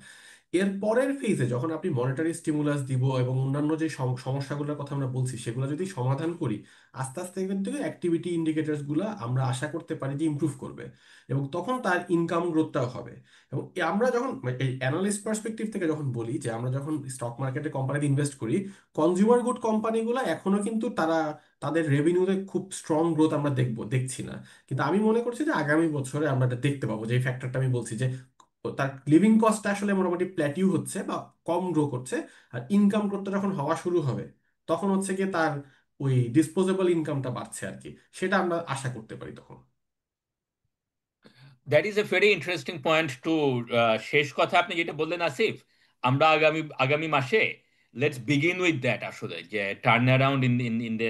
এর পরের ফেজে যখন আপনি মনিটারি স্টিমুলাস দিব এবং অন্যান্য যে সমস্যাগুলোর কথা আমরা বলছি সেগুলো যদি সমাধান করি, আস্তে আস্তে কিন্তু অ্যাক্টিভিটি ইন্ডিকেটরস গুলা আমরা আশা করতে পারি যে ইমপ্রুভ করবে, এবং তখন তার ইনকাম গ্রোথটাও হবে। এবং আমরা যখন এই অ্যানালিস্ট পার্সপেক্টিভ থেকে যখন বলি যে আমরা যখন স্টক মার্কেটে কোম্পানিতে ইনভেস্ট করি, কনজিউমার গুড কোম্পানিগুলো এখনো কিন্তু তাদের রেভিনিউতে খুব স্ট্রং গ্রোথ আমরা দেখছি না। কিন্তু আমি মনে করছি যে আগামী বছরে আমরা এটা দেখতে পাবো, যে ফ্যাক্টরটা আমি বলছি যে তার লিভিং কস্টটা আসলে মোটামুটি প্ল্যাটিউ হচ্ছে বা কম গ্রো করছে, আর ইনকাম গ্রোথটা যখন হওয়া শুরু হবে তখন হচ্ছে গিয়ে তার ওই ডিসপোজেবল ইনকামটা বাড়ছে আর কি, সেটা আমরা আশা করতে পারি তখন। That is a very interesting point too, শেষ কথা আপনি যেটা বললেন আসিফ, আমরা আগামী আগামী মাসে লেটস বিগিন উইথ দ্যাট, আসলে যে টার্ন অ্যারাউন্ড ইন দ্য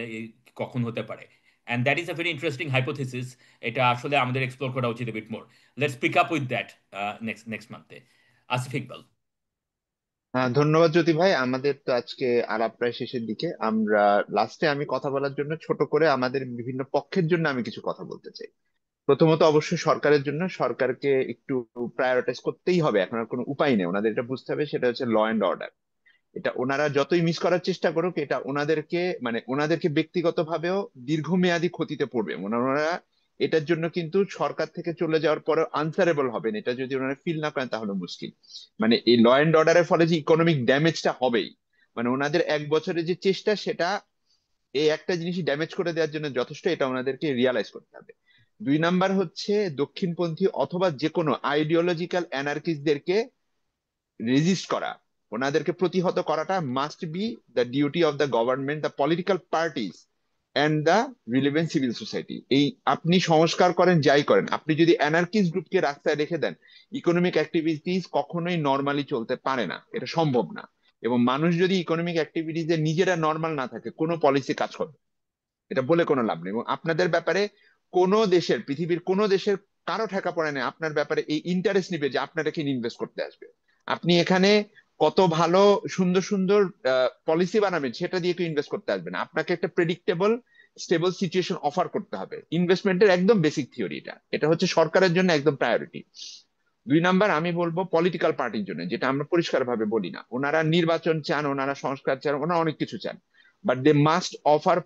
কখন হতে পারে। And that is a very interesting hypothesis. এটা আসলে আমাদের এক্সপ্লোর করা উচিত bit more. Let's pick up with that next next মান্থে। আসিফ ইকবাল। হ্যাঁ, ধন্যবাদ জ্যোতি ভাই। আমাদের তো আজকে আলাপ প্রায় শেষের দিকে। আমরা লাস্টে আমি কথা বলার জন্য ছোট করে আমাদের বিভিন্ন পক্ষের জন্য আমি কিছু কথা বলতে চাই। প্রথমত অবশ্যই সরকারের জন্য, সরকারকে একটু প্রায়োরিটাইজ করতেই হবে, এখন আর কোনো উপায় নেই। ওনাদের এটা বুঝতে হবে, সেটা হচ্ছে ল অ্যান্ড অর্ডার। এটা ওনারা যতই মিস করার চেষ্টা করুক, এটা ওনাদেরকে মানে ওনাদেরকে ব্যক্তিগতভাবেও দীর্ঘমেয়াদী ক্ষতিতে পড়বে। ওনারা এটার জন্য কিন্তু সরকার থেকে চলে যাওয়ার পরে আনসারেবল হবেন, এটা যদি ওনারা ফিল না করেন তাহলে মুশকিল। মানে এই ল অ্যান্ড অর্ডারের ফলে যে ইকোনমিক ড্যামেজটা হবেই, মানে ওনাদের এক বছরের যে চেষ্টা সেটা এই একটা জিনিসই ড্যামেজ করে দেওয়ার জন্য যথেষ্ট, এটা ওনাদেরকে রিয়ালাইজ করতে হবে। দুই নাম্বার হচ্ছে দক্ষিণপন্থী অথবা যে কোনো আইডিওলজিক্যাল অ্যানার্কিস্টদেরকে রেজিস্ট করা, ওনাদেরকে প্রতিহত করাটা must be the duty of the government, the political parties and the relevant civil society. এই আপনি সংস্কার করেন যাই করেন, আপনি যদি অ্যানার্কিস্ট গ্রুপকে রাস্তায় রেখে দেন, ইকোনমিক অ্যাক্টিভিটিস কখনোই নর্মালি চলতে পারে না, এটা সম্ভব না। এবং মানুষ যদি ইকোনমিক অ্যাক্টিভিটিসে নিজেরা নর্মাল না থাকে, কোনো পলিসি কাজ করবে, এটা বলে কোনো লাভ নেই। এবং আপনাদের ব্যাপারে কোনো দেশের, পৃথিবীর কোনো দেশের কারো ঠেকা পড়ে না আপনার ব্যাপারে এই ইন্টারেস্ট নিবে যে আপনার এখানে ইনভেস্ট করতে আসবে। আপনি এখানে কত ভালো সুন্দর সুন্দর পলিসি বানাবেন, সেটা দিয়ে কেউ ইনভেস্ট করতে আসবে না। আপনাকে একটা প্রেডিক্টেবল স্টেবল সিচুয়েশন অফার করতে হবে। ইনভেস্টমেন্টের একদম বেসিক থিওরি এটা, এটা হচ্ছে সরকারের জন্য একদম প্রায়োরিটি। দুই নাম্বার আমি বলবো পলিটিক্যাল পার্টির জন্য, যেটা আমরা পরিষ্কার ভাবে বলি না, ওনারা নির্বাচন চান, ওনারা সংস্কার চান, ওনারা অনেক কিছু চান, but they must offer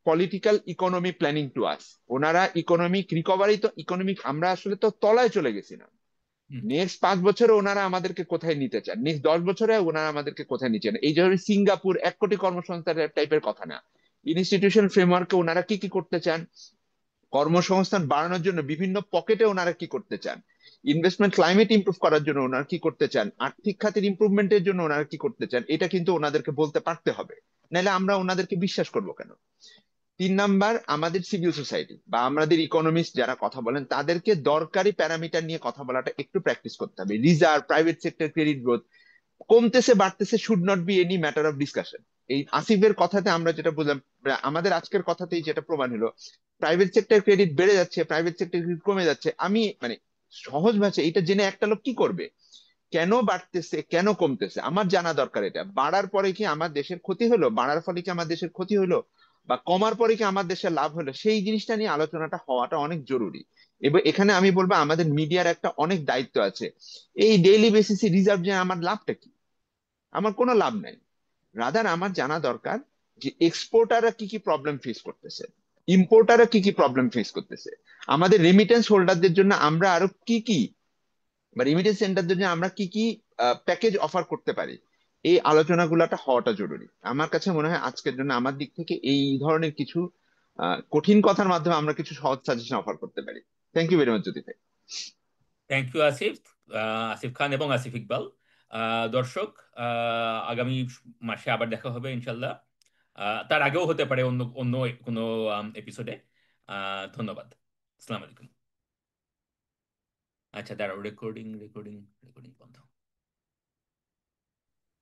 political economy planning to us. ওনারা ইকোনমিক রিকভারি, তো ইকোনমিক আমরা আসলে তো তলায় চলে গেছিলাম, হুম। নেক্সট 5 বছরে ওনারা আমাদেরকে কোথায় নিতে চান, নেক্সট 10 বছরে ওনারা আমাদেরকে কোথায় নিতে চান। এই যে সিঙ্গাপুর 1 কোটি কর্মসংস্থান টাইপের কথা না, ইনস্টিটিউশন ফ্রেমওয়ার্কে ওনারা কি কি করতে চান, কর্মসংস্থান বাড়ানোর জন্য বিভিন্ন পকেটে ওনারা কি করতে চান, ইনভেস্টমেন্ট ক্লাইমেট ইমপ্রুভ করার জন্য ওনারা কি করতে চান, আর্থিক খাতের ইমপ্রুভমেন্টের জন্য ওনারা কি করতে চান, এটা কিন্তু ওনাদেরকে বলতে পারতে হবে, নাহলে আমরা ওনাদেরকে বিশ্বাস করবো কেন। তিন নাম্বার, আমাদের সিভিল সোসাইটি বা আমাদের ইকোনমিস্ট যারা কথা বলেন, তাদেরকে দরকারি প্যারামিটার নিয়ে কথা বলাটা একটু প্র্যাকটিস করতে হবে। Reserve, private sector credit growth কমতেছে বাড়তেছে should not be any matter of discussion. এই আসিফের কথাতে আমরা যেটা বুঝলাম, আমাদের আজকের কথাতেই যেটা প্রমাণ হলো, প্রাইভেট সেক্টর ক্রেডিট বেড়ে যাচ্ছে, প্রাইভেট সেক্টর ক্রেডিট কমে যাচ্ছে। আমি মানে সহজ ভাষায় এটা জেনে একটা লোক কি করবে, কেন বাড়তেছে কেন কমতেছে আমার জানা দরকার। এটা বাড়ার পরে কি আমার দেশের ক্ষতি হলো, বাড়ার ফলে কি আমার দেশের ক্ষতি হলো, বা কমার পরে কি আমার দেশের লাভ হলো, সেই জিনিসটা নিয়ে আলোচনাটা হওয়াটা অনেক জরুরি। এবং এখানে আমি বলবো আমাদের মিডিয়ার একটা অনেক দায়িত্ব আছে। এই ডেইলি বেসিসে রিজার্ভ যে আমার লাভটা কি, আমার কোনো লাভ নাই। রাদার আমার জানা দরকার যে এক্সপোর্টাররা কি কি প্রবলেম ফেস করতেছে, ইম্পোর্টাররা কি কি প্রবলেম ফেস করতেছে, আমাদের রেমিটেন্স হোল্ডারদের জন্য আমরা আরো কি কি, বা রেমিটেন্স সেন্টারদের জন্য আমরা কি কি প্যাকেজ অফার করতে পারি। এই আলোচনাগুলোটা হওয়াটা জরুরি। আমার কাছে মনে হয় আজকের জন্য আমার দিক থেকে এই ধরনের কিছু কঠিন কথার মাধ্যমে আমরা কিছু সহজ সাজেশন অফার করতে পারি। থ্যাংক ইউ ভেরি মাচ জ্যোতি ভাই। থ্যাংক ইউ আসিফ, আসিফ খান এবং আসিফ ইকবাল। দর্শক, আগামী মাসে আবার দেখা হবে ইনশাল্লাহ। তার আগেও হতে পারে অন্য অন্য কোনো এপিসোডে। ধন্যবাদ। আসসালামু আলাইকুম। আচ্ছা, দাঁড়াও, রেকর্ডিং রেকর্ডিং রেকর্ডিং বন্ধ।